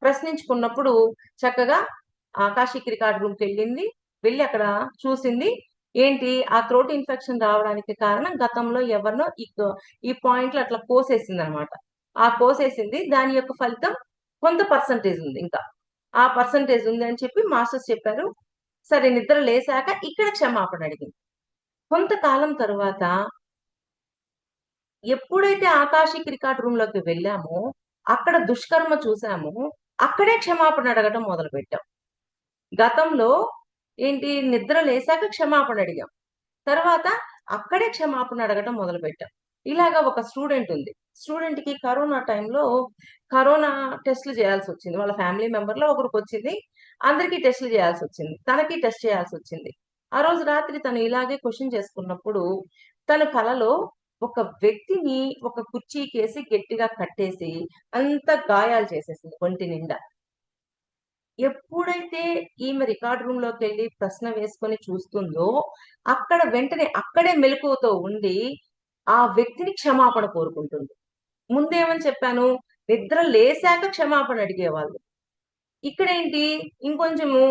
ప్రశ్నించుకున్నప్పుడు చక్కగా ఆకాశిక్ రికార్డ్ రూమ్కి వెళ్ళింది. వెళ్ళి అక్కడ చూసింది, ఏంటి ఆ థ్రోట్ ఇన్ఫెక్షన్ రావడానికి కారణం గతంలో ఎవరినో ఈ పాయింట్లు అట్లా కోసేసింది అనమాట. ఆ కోసేసింది దాని యొక్క ఫలితం కొంత పర్సంటేజ్ ఉంది, ఇంకా ఆ పర్సంటేజ్ ఉంది అని చెప్పి మాస్టర్స్ చెప్పారు. సరే నిద్ర లేసాక ఇక్కడ క్షమాపణ అడిగింది. కొంతకాలం తరువాత ఎప్పుడైతే ఆకాశిక్ రికార్డ్ రూమ్ లోకి వెళ్ళామో అక్కడ దుష్కర్మ చూసామో అక్కడే క్షమాపణ అడగటం మొదలు పెట్టాం. గతంలో ఏంటి, నిద్ర లేసాక క్షమాపణ అడిగాం, తర్వాత అక్కడే క్షమాపణ అడగటం మొదలు పెట్టాం. ఇలాగా ఒక స్టూడెంట్ ఉంది. స్టూడెంట్ కి కరోనా టైంలో కరోనా టెస్టులు చేయాల్సి వచ్చింది. వాళ్ళ ఫ్యామిలీ మెంబర్ లో ఒకరికి వచ్చింది, అందరికీ టెస్టులు చేయాల్సి వచ్చింది, తనకి టెస్ట్ చేయాల్సి వచ్చింది. ఆ రోజు రాత్రి తను ఇలాగే క్వశ్చన్ చేసుకున్నప్పుడు తన కలలో ఒక వ్యక్తిని ఒక కుర్చీకేసి గట్టిగా కట్టేసి అంత గాయాలు చేసేసింది ఒంటి నిండా. ఎప్పుడైతే ఈమె రికార్డ్ రూమ్ లోకి వెళ్ళి ప్రశ్న వేసుకొని చూస్తుందో అక్కడ వెంటనే అక్కడే మెలకువతో ఉండి ఆ వ్యక్తిని క్షమాపణ కోరుకుంటుంది. ముందేమని చెప్పాను, నిద్ర లేసాక క్షమాపణ అడిగేవాళ్ళు. ఇక్కడేంటి, ఇంకొంచెము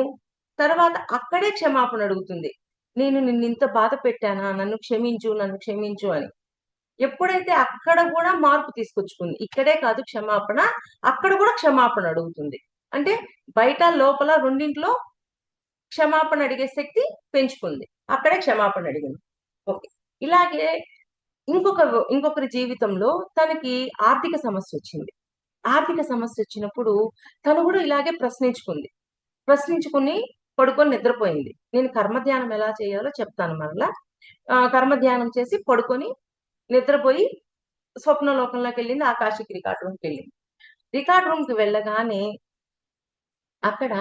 తర్వాత అక్కడే క్షమాపణ అడుగుతుంది. నేను నిన్ను ఇంత బాధ పెట్టానా, నన్ను క్షమించు అని. ఎప్పుడైతే అక్కడ కూడా మార్పు తీసుకొచ్చుకుంది, ఇక్కడే కాదు క్షమాపణ, అక్కడ కూడా క్షమాపణ అడుగుతుంది. అంటే బయట లోపల రెండింట్లో క్షమాపణ అడిగే శక్తి పెంచుకుంది, అక్కడే క్షమాపణ అడిగింది. ఓకే. ఇలాగే ఇంకొకరి జీవితంలో తనకి ఆర్థిక సమస్య వచ్చింది. ఆర్థిక సమస్య వచ్చినప్పుడు తను కూడా ఇలాగే ప్రశ్నించుకుని పడుకొని నిద్రపోయింది. నేను కర్మధ్యానం ఎలా చేయాలో చెప్తాను మరలా. కర్మధ్యానం చేసి పడుకొని నిద్రపోయి స్వప్న లోకంలోకి వెళ్ళింది, ఆకాశిక్ రికార్డ్ రూమ్కి వెళ్ళింది. రికార్డ్ రూమ్ కి వెళ్ళగానే అక్కడ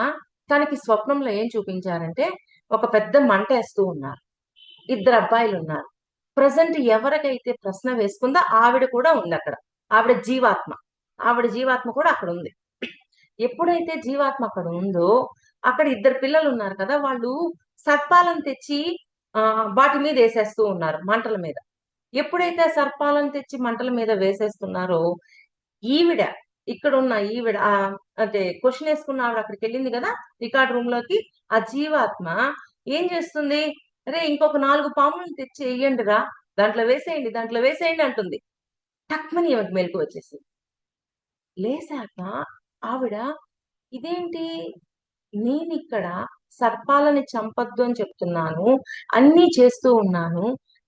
తనకి స్వప్నంలో ఏం చూపించారంటే ఒక పెద్ద మంట వేస్తూ ఉన్నారు, ఇద్దరు అబ్బాయిలు ఉన్నారు. ప్రజెంట్ ఎవరికైతే ప్రశ్న వేసుకుందో ఆవిడ కూడా ఉంది అక్కడ. ఆవిడ జీవాత్మ కూడా అక్కడ ఉంది. ఎప్పుడైతే జీవాత్మ అక్కడ ఉందో అక్కడ ఇద్దరు పిల్లలు ఉన్నారు కదా, వాళ్ళు సర్పాలను తెచ్చి వాటి మీద వేసేస్తూ ఉన్నారు, మంటల మీద. ఎప్పుడైతే సర్పాలను తెచ్చి మంటల మీద వేసేస్తున్నారో ఈవిడ ఈవిడ అంటే క్వశ్చన్ వేసుకున్న ఆవిడ అక్కడికి వెళ్ళింది కదా రికార్డ్ రూమ్ లోకి. ఆ జీవాత్మ ఏం చేస్తుంది, అరే ఇంకొక 4 పాములను తెచ్చి వేయండి రా, దాంట్లో వేసేయండి అంటుంది. టక్మని ఆవిడ మెలకు వచ్చేసింది. లేసాక ఆవిడ, ఇదేంటి, నేను ఇక్కడ సర్పాలని చంపద్దు అని చెప్తున్నాను, అన్నీ చేస్తూ ఉన్నాను,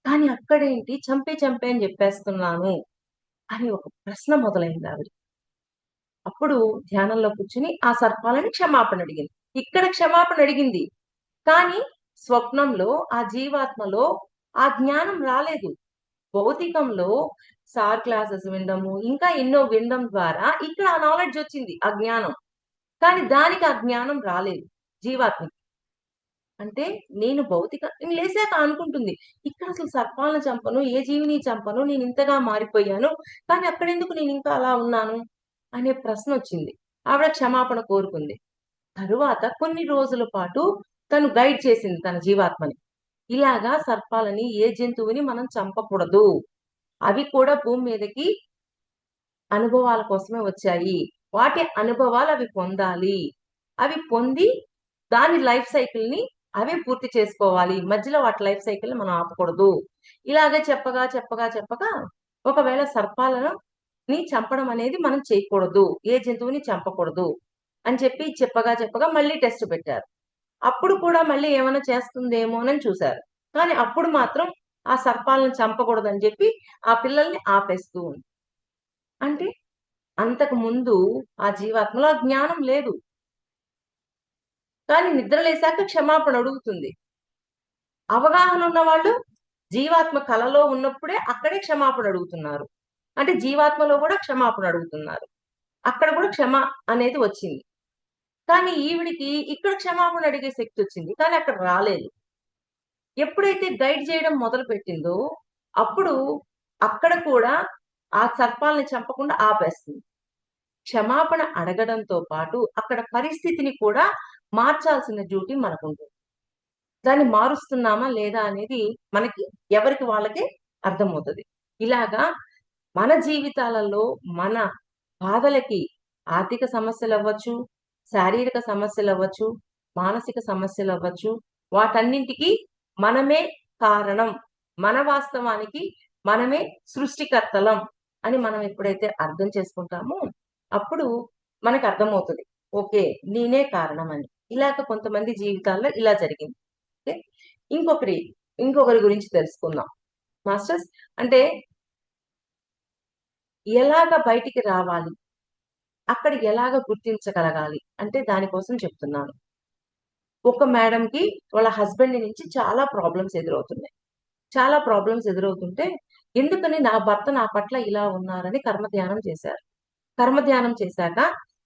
కానీ అక్కడేంటి చంపే అని చెప్పేస్తున్నాను అని ఒక ప్రశ్న మొదలైంది ఆవిడ. అప్పుడు ధ్యానంలో కూర్చుని ఆ సర్పాలని క్షమాపణ అడిగింది. ఇక్కడ క్షమాపణ అడిగింది, కానీ స్వప్నంలో ఆ జీవాత్మలో ఆ జ్ఞానం రాలేదు. భౌతికంలో సార్ క్లాసెస్ వినడము ఇంకా ఎన్నో వినడం ద్వారా ఇక్కడ ఆ నాలెడ్జ్ వచ్చింది, ఆ జ్ఞానం. కానీ దానికి ఆ జ్ఞానం రాలేదు జీవాత్మకి. అంటే నేను లేసాక అనుకుంటుంది, ఇక్కడ అసలు సర్పాలను చంపను, ఏ జీవిని చంపను, నేను ఇంతగా మారిపోయాను, కానీ అక్కడెందుకు నేను ఇంకా అలా ఉన్నాను అనే ప్రశ్న వచ్చింది. ఆవిడ క్షమాపణ కోరుకుంది. తరువాత కొన్ని రోజుల పాటు తను గైడ్ చేసింది తన జీవాత్మని, ఇలాగా సర్పాలని ఏ జంతువుని మనం చంపకూడదు, అవి కూడా భూమి మీదకి అనుభవాల కోసమే వచ్చాయి, వాటి అనుభవాలు అవి పొందాలి, అవి పొంది దాని లైఫ్ సైకిల్ ని అవే పూర్తి చేసుకోవాలి, మధ్యలో వాటి లైఫ్ సైకిల్ మనం ఆపకూడదు. ఇలాగే చెప్పగా చెప్పగా చెప్పగా ఒకవేళ సర్పాలను చంపడం అనేది మనం చేయకూడదు, ఏ జంతువుని చంపకూడదు అని చెప్పి చెప్పగా చెప్పగా మళ్ళీ టెస్ట్ పెట్టారు. అప్పుడు కూడా మళ్ళీ ఏమైనా చేస్తుందేమోనని చూశారు. కానీ అప్పుడు మాత్రం ఆ సర్పాలను చంపకూడదని చెప్పి ఆ పిల్లల్ని ఆపేస్తూ ఉంది. అంటే అంతకు ముందు ఆ జీవాత్మలో ఆ జ్ఞానం లేదు, కానీ నిద్రలేశాక క్షమాపణ అడుగుతుంది. అవగాహన ఉన్న వాళ్ళు జీవాత్మ కలలో ఉన్నప్పుడే అక్కడే క్షమాపణ అడుగుతున్నారు. అంటే జీవాత్మలో కూడా క్షమాపణ అడుగుతున్నారు. అక్కడ కూడా క్షమ అనేది వచ్చింది. కానీ ఈవిడికి ఇక్కడ క్షమాపణ అడిగే శక్తి వచ్చింది, కానీ అక్కడ రాలేదు. ఎప్పుడైతే గైడ్ చేయడం మొదలు పెట్టిందో అప్పుడు అక్కడ కూడా ఆ సర్పాలని చంపకుండా ఆపేస్తుంది. క్షమాపణ అడగడంతో పాటు అక్కడ పరిస్థితిని కూడా మార్చాల్సిన డ్యూటీ మనకుంటుంది. దాన్ని మారుస్తున్నామా లేదా అనేది మనకి ఎవరికి వాళ్ళకే అర్థమవుతుంది. ఇలాగా మన జీవితాలలో మన బాధలకి ఆర్థిక సమస్యలు అవ్వచ్చు, శారీరక సమస్యలు అవ్వచ్చు, మానసిక సమస్యలు అవ్వచ్చు, వాటన్నింటికి మనమే కారణం, మన వాస్తవానికి మనమే సృష్టికర్తలం అని మనం ఎప్పుడైతే అర్థం చేసుకుంటామో అప్పుడు మనకు అర్థమవుతుంది, ఓకే నేనే కారణం అని. ఇలాగ కొంతమంది జీవితాల్లో ఇలా జరిగింది. ఓకే, ఇంకొకరి ఇంకొకరి గురించి తెలుసుకుందాం మాస్టర్స్. అంటే ఎలాగ బయటికి రావాలి, అక్కడ ఎలాగ గుర్తించగలగాలి అంటే దానికోసం చెప్తున్నాను. ఒక మేడంకి వాళ్ళ హస్బెండ్ నుంచి చాలా ప్రాబ్లమ్స్ ఎదురవుతున్నాయి. చాలా ప్రాబ్లమ్స్ ఎదురవుతుంటే ఎందుకని నా భర్త నా పట్ల ఇలా ఉన్నారని కర్మధ్యానం చేశారు. కర్మధ్యానం చేశాక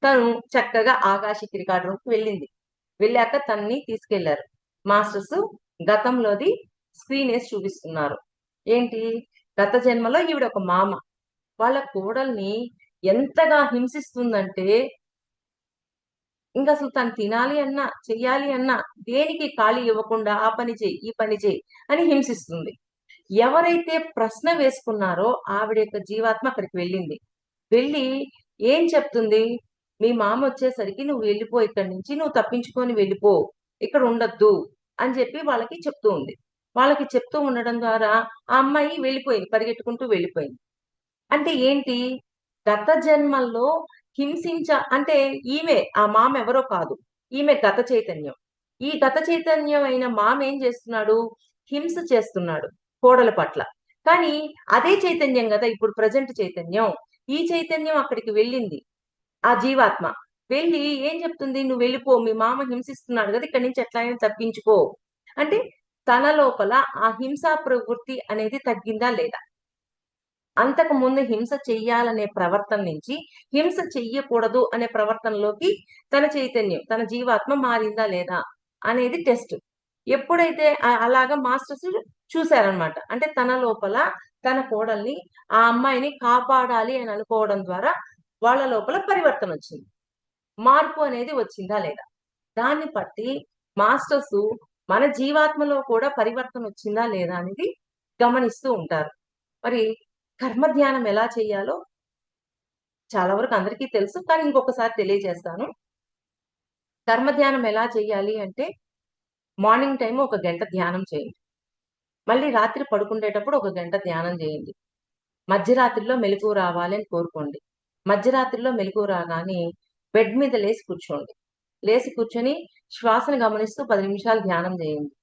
తను చక్కగా ఆకాశి క్రికెట్ రూమ్కి వెళ్ళింది. వెళ్ళాక తన్ని తీసుకెళ్లారు మాస్టర్స్. గతంలోది స్క్రీన్ వేసి చూపిస్తున్నారు. ఏంటి, గత జన్మలో ఈవిడ ఒక మామ వాళ్ళ కోడల్ని ఎంతగా హింసిస్తుందంటే ఇంకా అసలు తను తినాలి అన్నా చెయ్యాలి అన్నా దేనికి ఖాళీ ఇవ్వకుండా ఆ పని చేయి ఈ పని చేయి అని హింసిస్తుంది. ఎవరైతే ప్రశ్న వేసుకున్నారో ఆవిడ యొక్క జీవాత్మ అక్కడికి వెళ్ళింది. వెళ్ళి ఏం చెప్తుంది, మీ మామ వచ్చేసరికి నువ్వు వెళ్ళిపో, ఇక్కడి నుంచి నువ్వు తప్పించుకొని వెళ్ళిపో, ఇక్కడ ఉండొద్దు అని చెప్పి వాళ్ళకి చెప్తూ ఉంది. వాళ్ళకి చెప్తూ ఉండడం ద్వారా ఆ అమ్మాయి వెళ్ళిపోయింది, పరిగెట్టుకుంటూ వెళ్ళిపోయింది. అంటే ఏంటి, గత జన్మల్లో అంటే ఈమె ఆ మామ ఎవరో కాదు, ఈమె గత చైతన్యం. ఈ గత చైతన్యం అయిన మామ ఏం చేస్తున్నాడు, హింస చేస్తున్నాడు కోడల పట్ల. కానీ అదే చైతన్యం కదా ఇప్పుడు ప్రజెంట్ చైతన్యం. ఈ చైతన్యం అక్కడికి వెళ్ళింది, ఆ జీవాత్మ వెళ్ళి ఏం చెప్తుంది, నువ్వు వెళ్ళిపో, మీ మామ హింసిస్తున్నాడు కదా, ఇక్కడి నుంచి ఎట్లయినా తప్పించుకో అంటే తన లోపల ఆ హింసా ప్రవృత్తి అనేది తగ్గిందా లేదా, అంతకు ముందు హింస చెయ్యాలనే ప్రవర్తన నుంచి హింస చెయ్యకూడదు అనే ప్రవర్తనలోకి తన చైతన్యం తన జీవాత్మ మారిందా లేదా అనేది టెస్ట్. ఎప్పుడైతే అలాగా మాస్టర్స్ చూశారనమాట. అంటే తన లోపల తన కోడల్ని ఆ అమ్మాయిని కాపాడాలి అని అనుకోవడం ద్వారా వాళ్ళ లోపల పరివర్తన వచ్చింది, మార్పు అనేది వచ్చిందా లేదా. దాన్ని బట్టి మాస్టర్స్ మన జీవాత్మలో కూడా పరివర్తన వచ్చిందా లేదా అనేది గమనిస్తూ ఉంటారు. మరి కర్మ ధ్యానం ఎలా చేయాలో చాలా వరకు అందరికీ తెలుసు, కానీ ఇంకొకసారి తెలియజేస్తాను. కర్మ ధ్యానం ఎలా చేయాలి అంటే మార్నింగ్ టైం ఒక గంట ధ్యానం చేయండి, మళ్ళీ రాత్రి పడుకునేటప్పుడు ఒక గంట ధ్యానం చేయండి. మధ్యరాత్రిలో మెలకువ రావాలి అని కోరుకోండి. మధ్యరాత్రిలో మెలకువ రాగానే బెడ్ మీద లేచి కూర్చోండి. లేచి కూర్చొని శ్వాసను గమనిస్తూ 10 నిమిషాలు ధ్యానం చేయండి.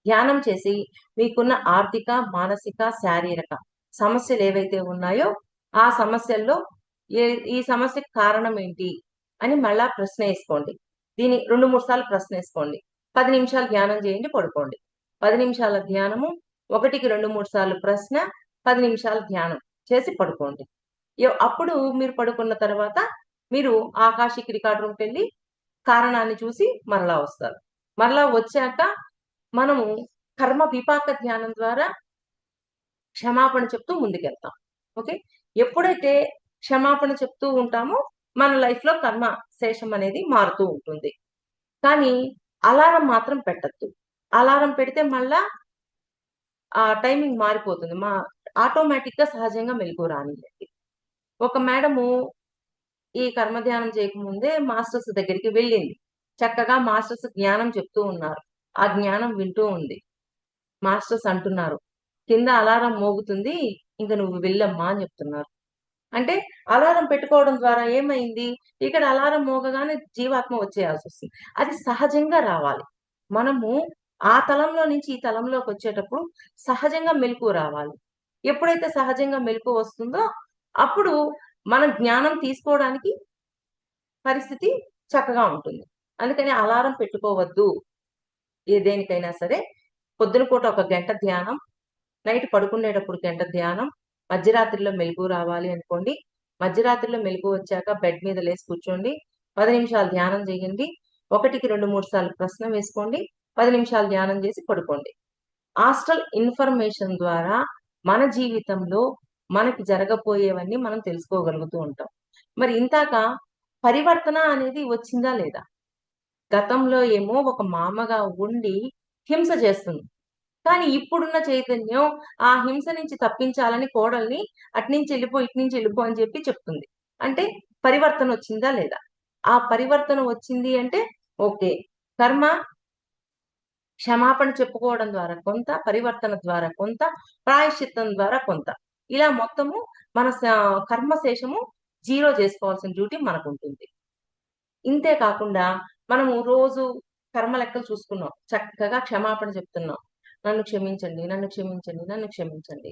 ధ్యానం చేసి మీకున్న ఆర్థిక మానసిక శారీరక సమస్యలు ఏవైతే ఉన్నాయో ఆ సమస్యల్లో ఈ సమస్యకు కారణం ఏంటి అని మళ్ళా ప్రశ్న వేసుకోండి. దీని 2-3 సార్లు ప్రశ్న వేసుకోండి. 10 నిమిషాలు ధ్యానం చేయండి, పడుకోండి. 10 నిమిషాల ధ్యానము, 1కి 2-3 సార్లు ప్రశ్న, 10 నిమిషాలు ధ్యానం చేసి పడుకోండి. అప్పుడు మీరు పడుకున్న తర్వాత మీరు ఆకాశిక్ రికార్డ్ రూమ్కి వెళ్ళి కారణాన్ని చూసి మరలా వస్తారు. మరలా వచ్చాక మనము కర్మ విపాక ధ్యానం ద్వారా క్షమాపణ చెప్తూ ముందుకెళ్తాం. ఓకే, ఎప్పుడైతే క్షమాపణ చెప్తూ ఉంటామో మన లైఫ్ లో కర్మ శేషం అనేది మారుతూ ఉంటుంది. కానీ అలారం మాత్రం పెట్టద్దు. అలారం పెడితే మళ్ళా ఆ టైమింగ్ మారిపోతుంది, ఆటోమేటిక్ గా సహజంగా మెలకువ రానియండి. ఒక మేడము ఈ కర్మ ధ్యానం చేయకముందే మాస్టర్స్ దగ్గరికి వెళ్ళింది. చక్కగా మాస్టర్స్ జ్ఞానం చెప్తూ ఉన్నారు. ఆ జ్ఞానం వింటూ ఉంది. మాస్టర్స్ అంటున్నారు, కింద అలారం మోగుతుంది, ఇంక నువ్వు వెళ్ళమ్మా అని చెప్తున్నారు. అంటే అలారం పెట్టుకోవడం ద్వారా ఏమైంది, ఇక్కడ అలారం మోగగానే జీవాత్మ వచ్చేయాల్సి వస్తుంది. అది సహజంగా రావాలి. మనము ఆ తలంలో నుంచి ఈ తలంలోకి వచ్చేటప్పుడు సహజంగా మెలకువ రావాలి. ఎప్పుడైతే సహజంగా మెలకువ వస్తుందో అప్పుడు మనం జ్ఞానం తీసుకోవడానికి పరిస్థితి చక్కగా ఉంటుంది. అందుకని అలారం పెట్టుకోవద్దు. దేనికైనా సరే పొద్దున పూట ఒక గంట ధ్యానం, నైట్ పడుకునేటప్పుడు గంట ధ్యానం, మధ్యరాత్రిలో మెలకువ రావాలి అనుకోండి. మధ్యరాత్రిలో మెలకువ వచ్చాక బెడ్ మీద లేసి కూర్చోండి. 10 నిమిషాలు ధ్యానం చేయండి. 1కి 2, 3 సార్లు ప్రశ్న వేసుకోండి. 10 నిమిషాలు ధ్యానం చేసి పడుకోండి. ఆస్ట్రల్ ఇన్ఫర్మేషన్ ద్వారా మన జీవితంలో మనకి జరగబోయేవన్నీ మనం తెలుసుకోగలుగుతూ ఉంటాం. మరి ఇంతాక పరివర్తన అనేది వచ్చిందా లేదా? గతంలో ఏమో ఒక మామగా ఉండి హింస చేస్తుంది. కానీ ఇప్పుడున్న చైతన్యం ఆ హింస నుంచి తప్పించాలని కోడల్ని అట్నుంచి వెళ్ళిపో, ఇట్నుంచి వెళ్ళిపో అని చెప్పి చెప్తుంది. అంటే పరివర్తన వచ్చిందా లేదా? ఆ పరివర్తన వచ్చింది అంటే ఓకే. కర్మ క్షమాపణ చెప్పుకోవడం ద్వారా కొంత, పరివర్తన ద్వారా కొంత, ప్రాయశ్చిత్తం ద్వారా కొంత. ఇలా మొత్తము మన కర్మశేషము జీరో చేసుకోవాల్సిన డ్యూటీ మనకుంటుంది. ఇంతే కాకుండా మనము రోజు కర్మ లెక్కలు చూసుకున్నాం. చక్కగా క్షమాపణ చెప్తున్నాం. నన్ను క్షమించండి, నన్ను క్షమించండి, నన్ను క్షమించండి.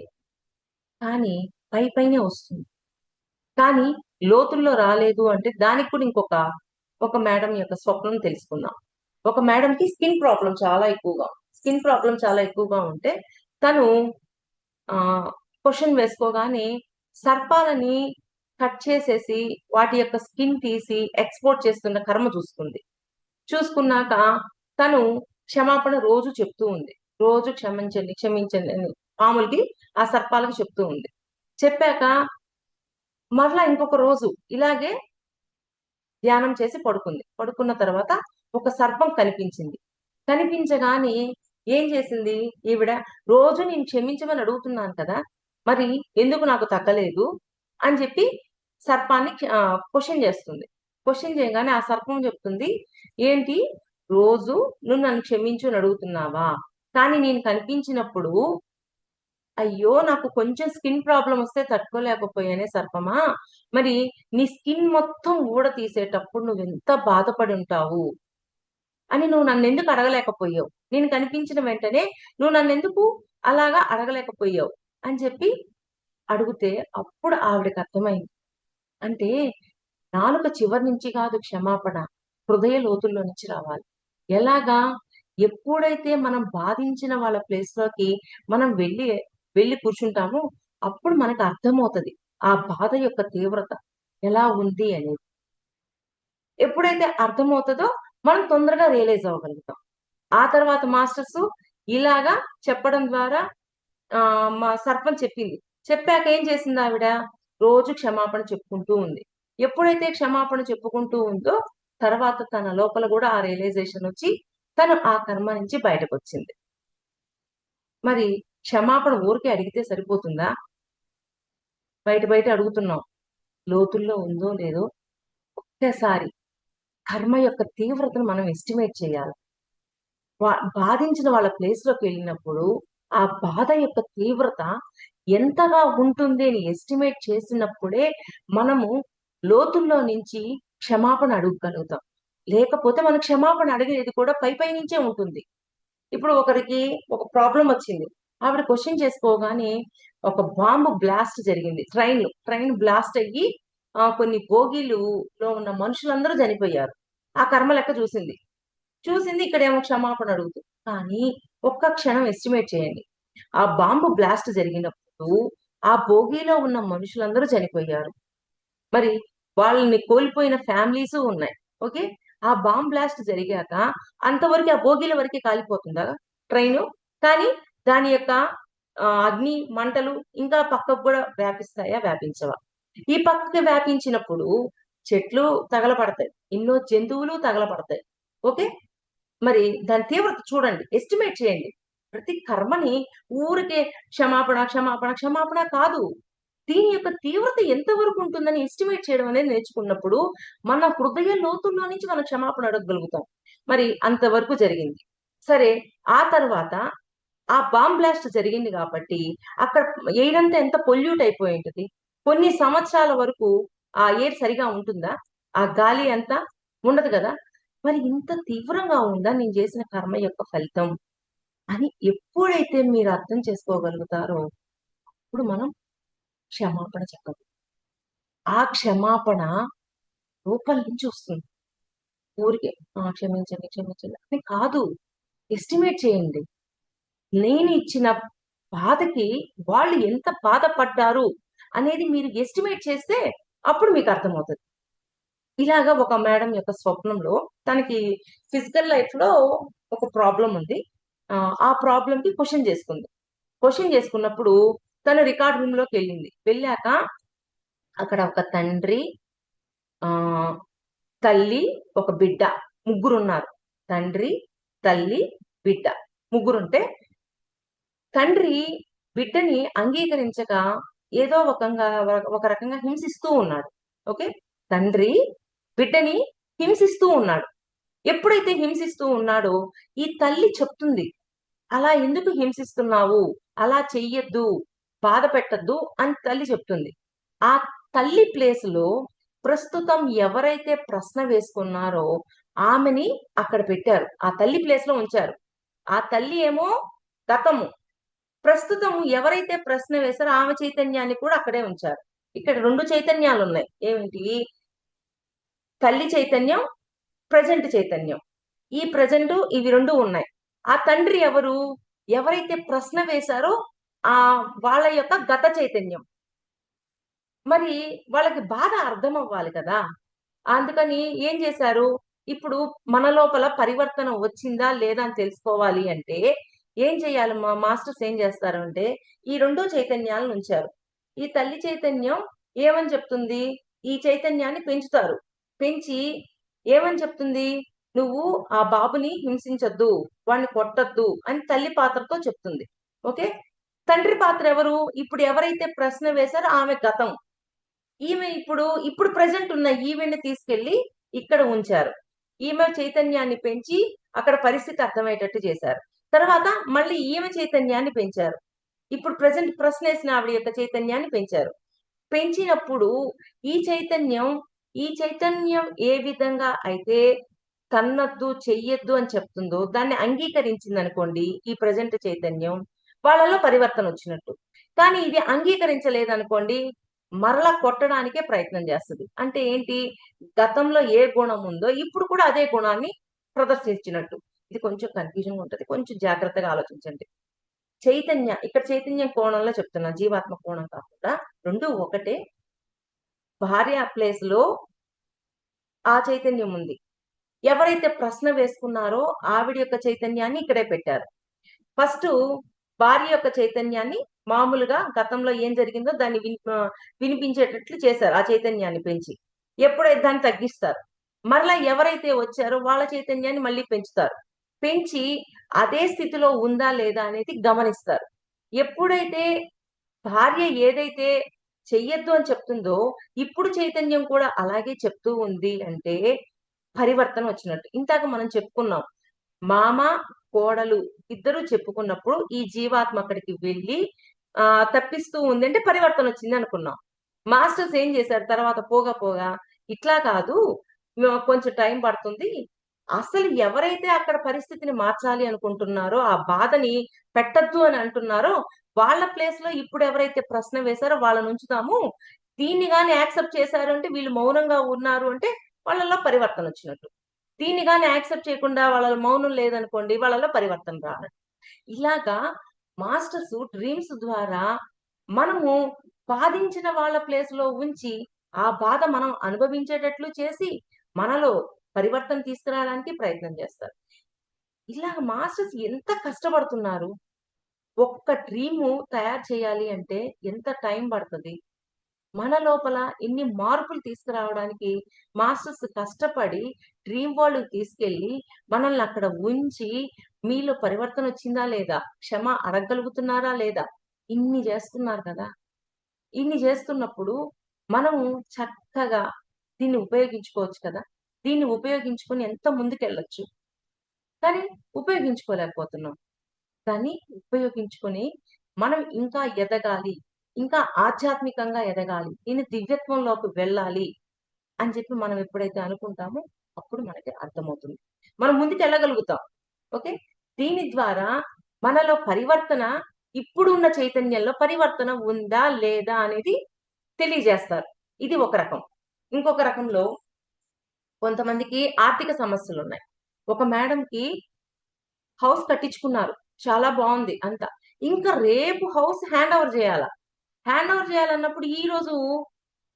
కానీ పైపైనే వస్తుంది. కానీ లోతుల్లో రాలేదు అంటే దానికి కూడా ఒక మేడం యొక్క స్వప్నం తెలుసుకుందాం. ఒక మేడంకి స్కిన్ ప్రాబ్లం చాలా ఎక్కువగా ఉంటే తను ఆ క్వశ్చన్ వేసుకోగానే సర్పాలని కట్ చేసేసి వాటి యొక్క స్కిన్ తీసి ఎక్స్పోర్ట్ చేస్తున్న కర్మ చూసుకున్నాక తను క్షమాపణ రోజు చెప్తూ ఉంది. రోజు క్షమించండి, క్షమించండి అని పాములకి, ఆ సర్పాలకు చెప్తూ ఉంది. చెప్పాక మరలా ఇంకొక రోజు ఇలాగే ధ్యానం చేసి పడుకుంది. పడుకున్న తర్వాత ఒక సర్పం కనిపించింది. కనిపించగానే ఏం చేసింది ఈవిడ, రోజు నేను క్షమించమని అడుగుతున్నాను కదా, మరి ఎందుకు నాకు తగ్గలేదు అని చెప్పి సర్పాన్ని క్వశ్చన్ చేస్తుంది. క్వశ్చన్ చేయగానే ఆ సర్పం చెప్తుంది, ఏంటి రోజు నువ్వు నన్ను క్షమించు అని అడుగుతున్నావా, కానీ నేను కనిపించినప్పుడు అయ్యో నాకు కొంచెం స్కిన్ ప్రాబ్లం వస్తే తట్టుకోలేకపోయానే సర్పమా, మరి నీ స్కిన్ మొత్తం ఊడ తీసేటప్పుడు నువ్వు ఎంత బాధపడి ఉంటావు అని నువ్వు నన్ను ఎందుకు అడగలేకపోయావు, నేను కనిపించిన వెంటనే నువ్వు నన్ను ఎందుకు అలాగా అడగలేకపోయావు అని చెప్పి అడిగితే అప్పుడు ఆవిడకి అర్థమైంది. అంటే నాలుక చివరి నుంచి కాదు క్షమాపణ, హృదయ లోతుల్లో నుంచి రావాలి. ఎలాగా? ఎప్పుడైతే మనం బాధించిన వాళ్ళ ప్లేస్ లోకి మనం వెళ్ళి కూర్చుంటామో అప్పుడు మనకు అర్థమవుతది ఆ బాధ యొక్క తీవ్రత ఎలా ఉంది అనేది. ఎప్పుడైతే అర్థమవుతుందో మనం తొందరగా రియలైజ్ అవ్వగలుగుతాం. ఆ తర్వాత మాస్టర్స్ ఇలాగా చెప్పడం ద్వారా మా సర్పంచ్ చెప్పింది. చెప్పాక ఏం చేసింది ఆవిడ, రోజు క్షమాపణ చెప్పుకుంటూ ఉంది. ఎప్పుడైతే క్షమాపణ చెప్పుకుంటూ ఉందో తర్వాత తన లోపల కూడా ఆ రియలైజేషన్ వచ్చి తను ఆ కర్మ నుంచి బయటకు వచ్చింది. మరి క్షమాపణ ఊరికే అడిగితే సరిపోతుందా? బయట అడుగుతున్నాం, లోతుల్లో ఉందో లేదో ఒక్కసారి కర్మ యొక్క తీవ్రతను మనం ఎస్టిమేట్ చేయాలి. బాధించిన వాళ్ళ ప్లేస్ లోకి వెళ్ళినప్పుడు ఆ బాధ యొక్క తీవ్రత ఎంతగా ఉంటుంది అని ఎస్టిమేట్ చేసినప్పుడే మనము లోతుల్లో నుంచి క్షమాపణ అడగగలుగుతాం. లేకపోతే మన క్షమాపణ అడిగేది కూడా పై నుంచే ఉంటుంది. ఇప్పుడు ఒకరికి ఒక ప్రాబ్లం వచ్చింది, ఆవిడ క్వశ్చన్ చేసుకోగానే ఒక బాంబు బ్లాస్ట్ జరిగింది. ట్రైన్ బ్లాస్ట్ అయ్యి కొన్ని బోగీలులో ఉన్న మనుషులందరూ చనిపోయారు. ఆ కర్మ లెక్క చూసింది ఇక్కడేమో క్షమాపణ అడుగుతుంది. కానీ ఒక్క క్షణం ఎస్టిమేట్ చేయండి, ఆ బాంబు బ్లాస్ట్ జరిగినప్పుడు ఆ బోగీలో ఉన్న మనుషులందరూ చనిపోయారు. మరి వాళ్ళని కోల్పోయిన ఫ్యామిలీస్ ఉన్నాయి. ఓకే, ఆ బాంబ్ బ్లాస్ట్ జరిగాక అంతవరకు ఆ బోగీల వరకే కాలిపోతుందా ట్రైన్? కానీ దాని యొక్క అగ్ని మంటలు ఇంకా పక్కకు కూడా వ్యాపిస్తాయా, వ్యాపించవా? ఈ పక్కకి వ్యాపించినప్పుడు చెట్లు తగలబడతాయి, ఎన్నో జంతువులు తగలబడతాయి. ఓకే, మరి దాని తీవ్రత చూడండి, ఎస్టిమేట్ చేయండి. ప్రతి కర్మని ఊరికే క్షమాపణ క్షమాపణ క్షమాపణ కాదు, దీని యొక్క తీవ్రత ఎంతవరకు ఉంటుందని ఎస్టిమేట్ చేయడం అనేది నేర్చుకున్నప్పుడు మన హృదయ లోతుల్లో నుంచి మనం క్షమాపణ అడగగలుగుతాం. మరి అంతవరకు జరిగింది. సరే, ఆ తర్వాత ఆ బాంబ్ బ్లాస్ట్ జరిగింది కాబట్టి అక్కడ ఎయిర్ అంతా ఎంత పొల్యూట్ అయిపోయి ఉంటుంది. కొన్ని సంవత్సరాల వరకు ఆ ఎయిర్ సరిగా ఉంటుందా? ఆ గాలి అంతా ఉండదు కదా. మరి ఇంత తీవ్రంగా ఉందా నేను చేసిన కర్మ యొక్క ఫలితం అని ఎప్పుడైతే మీరు అర్థం చేసుకోగలుగుతారో అప్పుడు మనం క్షమాపణ చెప్పదు. ఆ క్షమాపణ లోపల నుంచి వస్తుంది. ఊరికే క్షమించండి క్షమించండి అని కాదు. ఎస్టిమేట్ చేయండి. నేను ఇచ్చిన బాధకి వాళ్ళు ఎంత బాధపడ్డారు అనేది మీరు ఎస్టిమేట్ చేస్తే అప్పుడు మీకు అర్థమవుతుంది. ఇలాగా ఒక మేడం యొక్క స్వప్నంలో తనకి ఫిజికల్ లైఫ్ లో ఒక ప్రాబ్లం ఉంది. ఆ ప్రాబ్లం కి క్వశ్చన్ చేసుకుంది. క్వశ్చన్ చేసుకున్నప్పుడు తను రికార్డ్ రూమ్ లోకి వెళ్ళింది. వెళ్ళాక అక్కడ ఒక తండ్రి, ఆ తల్లి, ఒక బిడ్డ, ముగ్గురున్నారు. తండ్రి, తల్లి, బిడ్డ, ముగ్గురుంటే తండ్రి బిడ్డని అంగీకరించక ఏదో ఒక రకంగా హింసిస్తూ ఉన్నాడు. ఓకే. తండ్రి బిడ్డని హింసిస్తూ ఉన్నాడు. ఎప్పుడైతే హింసిస్తూ ఉన్నాడో ఈ తల్లి చెప్తుంది, అలా ఎందుకు హింసిస్తున్నావు, అలా చెయ్యొద్దు, బాధ పెట్టద్దు అని తల్లి చెప్తుంది. ఆ తల్లి ప్లేస్ లో ప్రస్తుతం ఎవరైతే ప్రశ్న వేసుకున్నారో ఆమెని అక్కడ పెట్టారు. ఆ తల్లి ప్లేస్ లో ఉంచారు. ఆ తల్లి ఏమో గతము, ప్రస్తుతం ఎవరైతే ప్రశ్న వేశారో ఆమె చైతన్యాన్ని కూడా అక్కడే ఉంచారు. ఇక్కడ రెండు చైతన్యాలు ఉన్నాయి. ఏమిటి? తల్లి చైతన్యం, ప్రజెంట్ చైతన్యం. ఈ ప్రజెంట్ ఇవి రెండు ఉన్నాయి. ఆ తండ్రి ఎవరు? ఎవరైతే ప్రశ్న వేశారో ఆ వాళ్ళ యొక్క గత చైతన్యం. మరి వాళ్ళకి బాధ అర్థం అవ్వాలి కదా. అందుకని ఏం చేశారు? ఇప్పుడు మన లోపల పరివర్తన వచ్చిందా లేదా అని తెలుసుకోవాలి అంటే ఏం చేయాలి? మా మాస్టర్స్ ఏం చేస్తారు అంటే ఈ రెండు చైతన్యాలను ఉంచారు. ఈ తల్లి చైతన్యం ఏమని చెప్తుంది? ఈ చైతన్యాన్ని పెంచుతారు. పెంచి ఏమని చెప్తుంది? నువ్వు ఆ బాబుని హింసించొద్దు, వాడిని కొట్టద్దు అని తల్లి పాత్రతో చెప్తుంది. ఓకే. తండ్రి పాత్ర ఎవరు? ఇప్పుడు ఎవరైతే ప్రశ్న వేశారో ఆమె గతం. ఈమె ఇప్పుడు ప్రజెంట్ ఉన్న ఈమెని తీసుకెళ్లి ఇక్కడ ఉంచారు. ఈమె చైతన్యాన్ని పెంచి అక్కడ పరిస్థితి అర్థమయ్యేటట్టు చేశారు. తర్వాత మళ్ళీ ఈమె చైతన్యాన్ని పెంచారు. ఇప్పుడు ప్రజెంట్ ప్రశ్న వేసిన ఆవిడ యొక్క చైతన్యాన్ని పెంచారు. పెంచినప్పుడు ఈ చైతన్యం ఈ చైతన్యం ఏ విధంగా అయితే తన్నద్దు చెయ్యొద్దు అని చెప్తుందో దాన్ని అంగీకరించింది అనుకోండి ఈ ప్రజెంట్ చైతన్యం, వాళ్ళలో పరివర్తన వచ్చినట్టు. కానీ ఇది అంగీకరించలేదనుకోండి, మరలా కొట్టడానికే ప్రయత్నం చేస్తుంది. అంటే ఏంటి? గతంలో ఏ గుణం ఉందో ఇప్పుడు కూడా అదే గుణాన్ని ప్రదర్శించినట్టు. ఇది కొంచెం కన్ఫ్యూజన్ ఉంటది. కొంచెం జాగ్రత్తగా ఆలోచించండి. ఇక్కడ చైతన్యం కోణంలో చెప్తున్నా, జీవాత్మ కోణం కాకుండా. రెండు ఒకటే. భార్య ప్లేస్ లో ఆ చైతన్యం ఉంది. ఎవరైతే ప్రశ్న వేసుకున్నారో ఆవిడ యొక్క చైతన్యాన్ని ఇక్కడే పెట్టారు. ఫస్ట్ భార్య యొక్క చైతన్యాన్ని మామూలుగా గతంలో ఏం జరిగిందో దాన్ని వినిపించేటట్లు చేశారు. ఆ చైతన్యాన్ని పెంచి ఎప్పుడైతే దాన్ని తగ్గిస్తారు. మరలా ఎవరైతే వచ్చారో వాళ్ళ చైతన్యాన్ని మళ్ళీ పెంచుతారు. పెంచి అదే స్థితిలో ఉందా లేదా అనేది గమనిస్తారు. ఎప్పుడైతే భార్య ఏదైతే చెయ్యొద్దు అని చెప్తుందో ఇప్పుడు చైతన్యం కూడా అలాగే చెప్తూ ఉంది అంటే పరివర్తన వచ్చినట్టు. ఇందాక మనం చెప్పుకున్నాం, మామ కోడలు ఇద్దరు చెప్పుకున్నప్పుడు ఈ జీవాత్మ అక్కడికి వెళ్ళి తప్పిస్తూ ఉంది అంటే పరివర్తన వచ్చింది అనుకున్నాం. మాస్టర్స్ ఏం చేశారు తర్వాత పోగా పోగా, ఇట్లా కాదు, కొంచెం టైం పడుతుంది. అసలు ఎవరైతే అక్కడ పరిస్థితిని మార్చాలి అనుకుంటున్నారో ఆ బాధని పెట్టద్దు అని అంటున్నారో వాళ్ళ ప్లేస్ లో ఇప్పుడు ఎవరైతే ప్రశ్న వేశారో వాళ్ళని ఉంచుతాము. దీన్ని గాని యాక్సెప్ట్ చేశారు అంటే, వీళ్ళు మౌనంగా ఉన్నారు అంటే వాళ్ళలో పరివర్తన వచ్చినట్టు. దీన్ని గాని యాక్సెప్ట్ చేయకుండా వాళ్ళ మౌనం లేదనుకోండి, వాళ్ళలో పరివర్తన రానట్టు. ఇలాగా మాస్టర్స్ డ్రీమ్స్ ద్వారా మనము బాధించిన వాళ్ళ ప్లేస్ లో ఉంచి ఆ బాధ మనం అనుభవించేటట్లు చేసి మనలో పరివర్తన తీసుకురావడానికి ప్రయత్నం చేస్తారు. ఇలాగ మాస్టర్స్ ఎంత కష్టపడుతున్నారు. ఒక్క డ్రీము తయారు చేయాలి అంటే ఎంత టైం పడుతుంది. మన లోపల ఇన్ని మార్పులు తీసుకురావడానికి మాస్టర్స్ కష్టపడి డ్రీమ్ వరల్డ్ తీసుకెళ్లి మనల్ని అక్కడ ఉంచి మీలో పరివర్తన వచ్చిందా లేదా, క్షమ అడగగలుగుతున్నారా లేదా, ఇన్ని చేస్తున్నారు కదా. ఇన్ని చేస్తున్నప్పుడు మనము చక్కగా దీన్ని ఉపయోగించుకోవచ్చు కదా. దీన్ని ఉపయోగించుకొని ఎంత ముందుకెళ్ళొచ్చు. కానీ ఉపయోగించుకోలేకపోతున్నాం. దాన్ని ఉపయోగించుకొని మనం ఇంకా ఎదగాలి. ఇంకా ఆధ్యాత్మికంగా ఎదగాలి. నేను దివ్యత్వంలోకి వెళ్ళాలి అని చెప్పి మనం ఎప్పుడైతే అనుకుంటామో అప్పుడు మనకి అర్థమవుతుంది. మనం ముందుకెళ్ళగలుగుతాం. ఓకే. దీని ద్వారా మనలో పరివర్తన ఇప్పుడున్న చైతన్యంలో పరివర్తన ఉందా? లేదా? అనేది తెలియజేస్తారు. ఇది ఒక రకం. ఇంకొక రకంలో కొంతమందికి ఆర్థిక సమస్యలున్నాయి. ఒక మేడంకి హౌస్ కట్టించుకున్నారు. చాలా బావుంది అంతా. ఇంకా రేపు హౌస్ హ్యాండ్ ఓవర్ జేయాల. హ్యాండ్ ఓవర్ జేయాలన్నప్పుడు ఈరోజు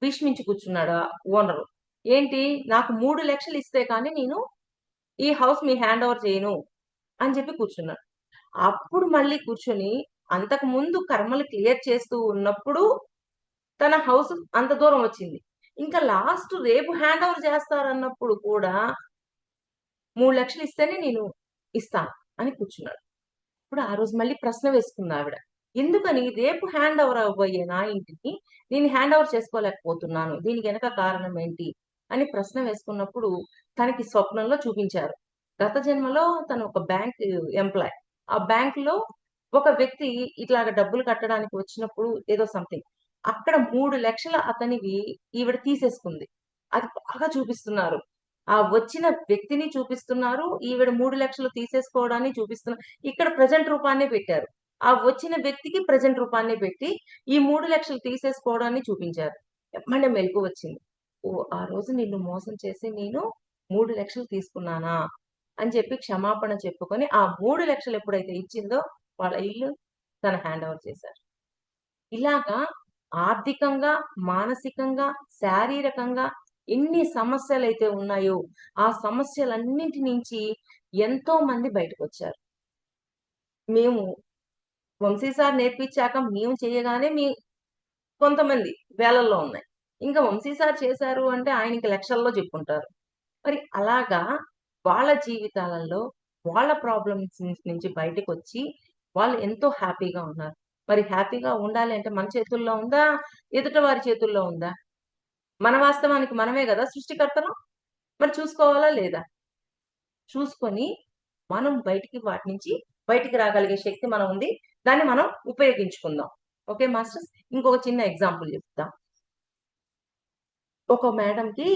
భీష్మించి కూర్చున్నాడు ఆ ఓనరు. ఏంటి? నాకు 3,00,000 ఇస్తే కానీ నేను ఈ హౌస్ మీ హ్యాండ్ ఓవర్ చేయను అని చెప్పి కూర్చున్నాడు. అప్పుడు మళ్ళీ కూర్చొని అంతకు ముందు కర్మలు క్లియర్ చేస్తూ ఉన్నప్పుడు తన హౌస్ అంత దూరం వచ్చింది. ఇంకా లాస్ట్ రేపు హ్యాండ్ ఓవర్ చేస్తారన్నప్పుడు కూడా 3,00,000 ఇస్తేనే నేను ఇస్తాను అని కూర్చున్నాడు. ఇప్పుడు ఆ రోజు మళ్ళీ ప్రశ్న వేసుకుందావిడ. ఎందుకని రేపు హ్యాండ్ ఓవర్ అవ్వబోయే నా ఇంటిని నేను హ్యాండ్ ఓవర్ చేసుకోలేకపోతున్నాను. దీనికి వెనక కారణం ఏంటి? అని ప్రశ్న వేసుకున్నప్పుడు తనకి స్వప్నంలో చూపించారు. గత జన్మలో తను ఒక బ్యాంక్ ఎంప్లాయ్. ఆ బ్యాంక్‌లో ఒక వ్యక్తి ఇట్లాగ డబ్బులు కట్టడానికి వచ్చినప్పుడు ఏదో సంథింగ్. అక్కడ 3,00,000 అతనివి ఈవిడ తీసేసుకుంది. అది బాగా చూపిస్తున్నారు. ఆ వచ్చిన వ్యక్తిని చూపిస్తున్నారు. ఈవిడ 3,00,000 తీసేసుకోవడాన్ని చూపిస్తున్నారు. ఇక్కడ ప్రెజెంట్ రూపాన్నే పెట్టారు. ఆ వచ్చిన వ్యక్తికి ప్రెజెంట్ రూపాన్నే పెట్టి, ఈ 3,00,000 తీసేసుకోవడాన్ని చూపించారు. ఎమ్మటే మెలుకువొచ్చింది. ఓహ్! ఆ రోజు నిన్ను మోసం చేసి నేను 3,00,000 తీసుకున్నానా? అని చెప్పి క్షమాపణ చెప్పుకొని, ఆ 3,00,000 ఎప్పుడైతే ఇచ్చిందో వాళ్ళ ఇల్లు తను హ్యాండ్ ఓవర్ చేశారు. ఇలాగా ఆర్థికంగా, మానసికంగా, శారీరకంగా ఎన్ని సమస్యలైతే ఉన్నాయో, ఆ సమస్యలన్నింటి నుంచి ఎంతో మంది బయటకొచ్చారు. మేము వంశీ సార్ నేర్పించాక మేము చేయగానే కొంతమంది వేలల్లో ఉన్నాయి. ఇంకా వంశీ సార్ చేశారు అంటే ఆయనకి లక్షల్లో చెప్పుంటారు. మరి అలాగా వాళ్ళ జీవితాలలో వాళ్ళ ప్రాబ్లమ్స్ నుంచి బయటకొచ్చి వాళ్ళు ఎంతో హ్యాపీగా ఉన్నారు. మరి హ్యాపీగా ఉండాలి అంటే మన చేతుల్లో ఉందా? ఎదుట వారి చేతుల్లో ఉందా? మన వాస్తవానికి మనమే గదా సృష్టికర్తలం. మరి చూసుకోవాలా లేదా? చూసుకొని మనం వాటి నుంచి బయటికి రాగలిగే శక్తి మనం ఉంది. దాన్ని మనం ఉపయోగించుకుందాం. Okay masters. ఇంకొక చిన్న ఎగ్జాంపుల్ చెప్తా. ఒక మేడంకి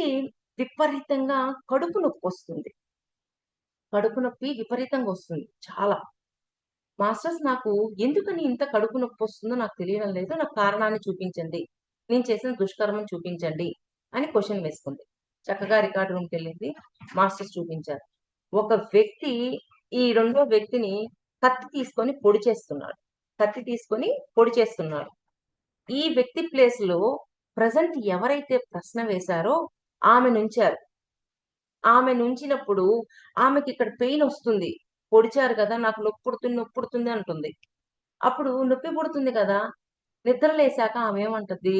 విపరీతంగా కడుపు నొప్పొస్తుంది. కడుపు నొప్పి విపరీతంగా వస్తుంది. చాలా. మాస్టర్స్ నాకు ఎందుకని ఇంత కడుపు నొప్పొస్తుందో నాకు తెలియడం లేదు. నాకు కారణాన్ని చూపించండి. నేను చేసిన దుష్కర్మం చూపించండి అని క్వెషన్ వేసుకుంది. చక్కగా రికార్డ్ రూమ్‌కెళ్ళింది. మాస్టర్స్ చూపించారు. ఒక వ్యక్తి ఈ రెండో వ్యక్తిని కత్తి తీసుకొని పొడి చేస్తున్నాడు. కత్తి తీసుకొని పొడి చేస్తున్నాడు. ఈ వ్యక్తి ప్లేస్‌లో ప్రెజెంట్ ఎవరైతే ప్రశ్న వేశారో ఆమె నుంచారు. ఆమె నుంచినప్పుడు ఆమెకిక్కడ పెయినొస్తుంది. పొడిచారు గదా! నాకు నొప్పుడుతుంది, నొప్పుడుతుంది అంటుంది. అప్పుడు నొప్పి పుడుతుంది కదా! నిద్ర లేసాక ఆమేమంటది?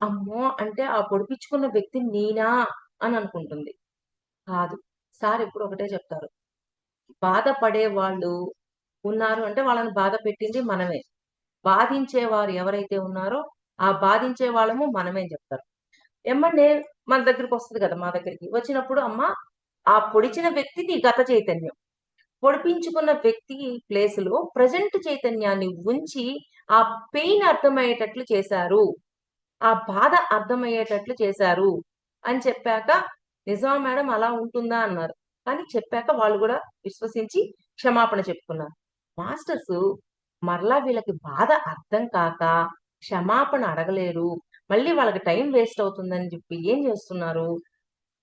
అమ్మో! అంటే ఆ పొడిపించుకున్న వ్యక్తి నేనా అని అనుకుంటుంది. కాదు. సార్ ఎప్పుడు ఒకటే చెప్తారు. బాధపడే వాళ్ళు ఉన్నారు అంటే వాళ్ళని బాధ పెట్టింది మనమే. బాధించేవారు ఎవరైతే ఉన్నారో ఆ బాధించే వాళ్ళము మనమే అని చెప్తారు. ఎమ్మటే మన దగ్గరికొస్తది కదా! మా దగ్గరికి. వచ్చినప్పుడు అమ్మ ఆ పొడిచిన వ్యక్తి నీ గత చైతన్యం. పొడిపించుకున్న వ్యక్తి ప్లేస్‌లో ప్రెజెంట్ చైతన్యాన్ని ఉంచి, ఆ పెయిన్ అర్థమయ్యేటట్లు చేశారు. ఆ బాధ అర్థమయ్యేటట్లు చేశారు. అని చెప్పాక, "నిజమా మేడం అలా ఉంటుందా?" అన్నారు. కానీ చెప్పాక వాళ్ళు గూడా విశ్వసించి క్షమాపణ చెప్పుకున్నారు. మాస్టర్సు మరలా వీళ్ళకి బాధ అర్థం కాక, క్షమాపణ అడగలేరు. మళ్ళీ వాళ్ళకి టైం వేస్ట్ అవుతుందని చెప్పి ఏం చేస్తున్నారు?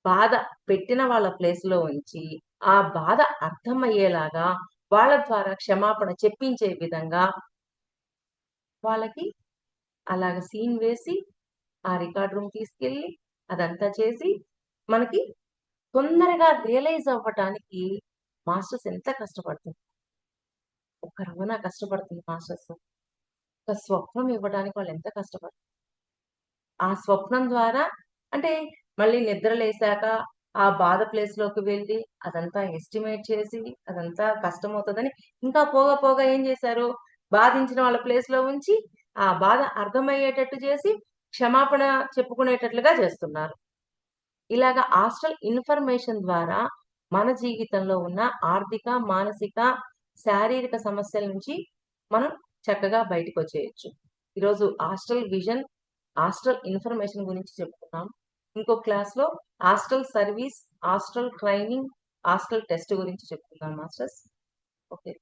బాధ పెట్టిన వాళ్ళ ప్లేస్‌లో ఉంచి, ఆ బాధ అర్థమయ్యేలాగా వాళ్ళ ద్వారా క్షమాపణ చెప్పించే విధంగా వాళ్ళకి అలాగ సీన్ వేసి, ఆ రికార్డ్ రూమ్ తీసుకెళ్ళి, అదంతా చేసి, మనకి తొందరగా రియలైజ్ అవ్వటానికి మాస్టర్స్ ఎంత కష్టపడుతున్నారు. ఒక రవ్వన కష్టపడుతుంది మాస్టర్స్. ఒక స్వప్నం ఇవ్వడానికి వాళ్ళెంత కష్టపడుతున్నారు. ఆ స్వప్నం ద్వారా అంటే మళ్ళీ నిద్ర లేసాక ఆ బాధ ప్లేస్‌లోకి వెళ్ళి అదంతా ఎస్టిమేట్ చేసి అదంతా కష్టమవుతదని ఇంకా పోగా పోగా ఏం చేశారు? బాధించిన వాళ్ళ ప్లేస్‌లో ఉంచి ఆ బాధ అర్థమయ్యేటట్టు చేసి క్షమాపణ చెప్పుకునేటట్లుగా చేస్తున్నారు. ఇలాగ ఆస్ట్రల్ ఇన్ఫర్మేషన్ ద్వారా మన జీవితంలో ఉన్న ఆర్థిక, మానసిక, శారీరక సమస్యల నుంచి మనం చక్కగా బయటకొచ్చేయొచ్చు. ఈరోజు హాస్టల్ విజన్, హాస్టల్ ఇన్ఫర్మేషన్ గురించి చెప్పుకున్నాం. ఇంకో క్లాస్‌లో hostel service, hostel training, hostel test గురించి చెప్పుకుందాం మాస్టర్స్. ఓకే.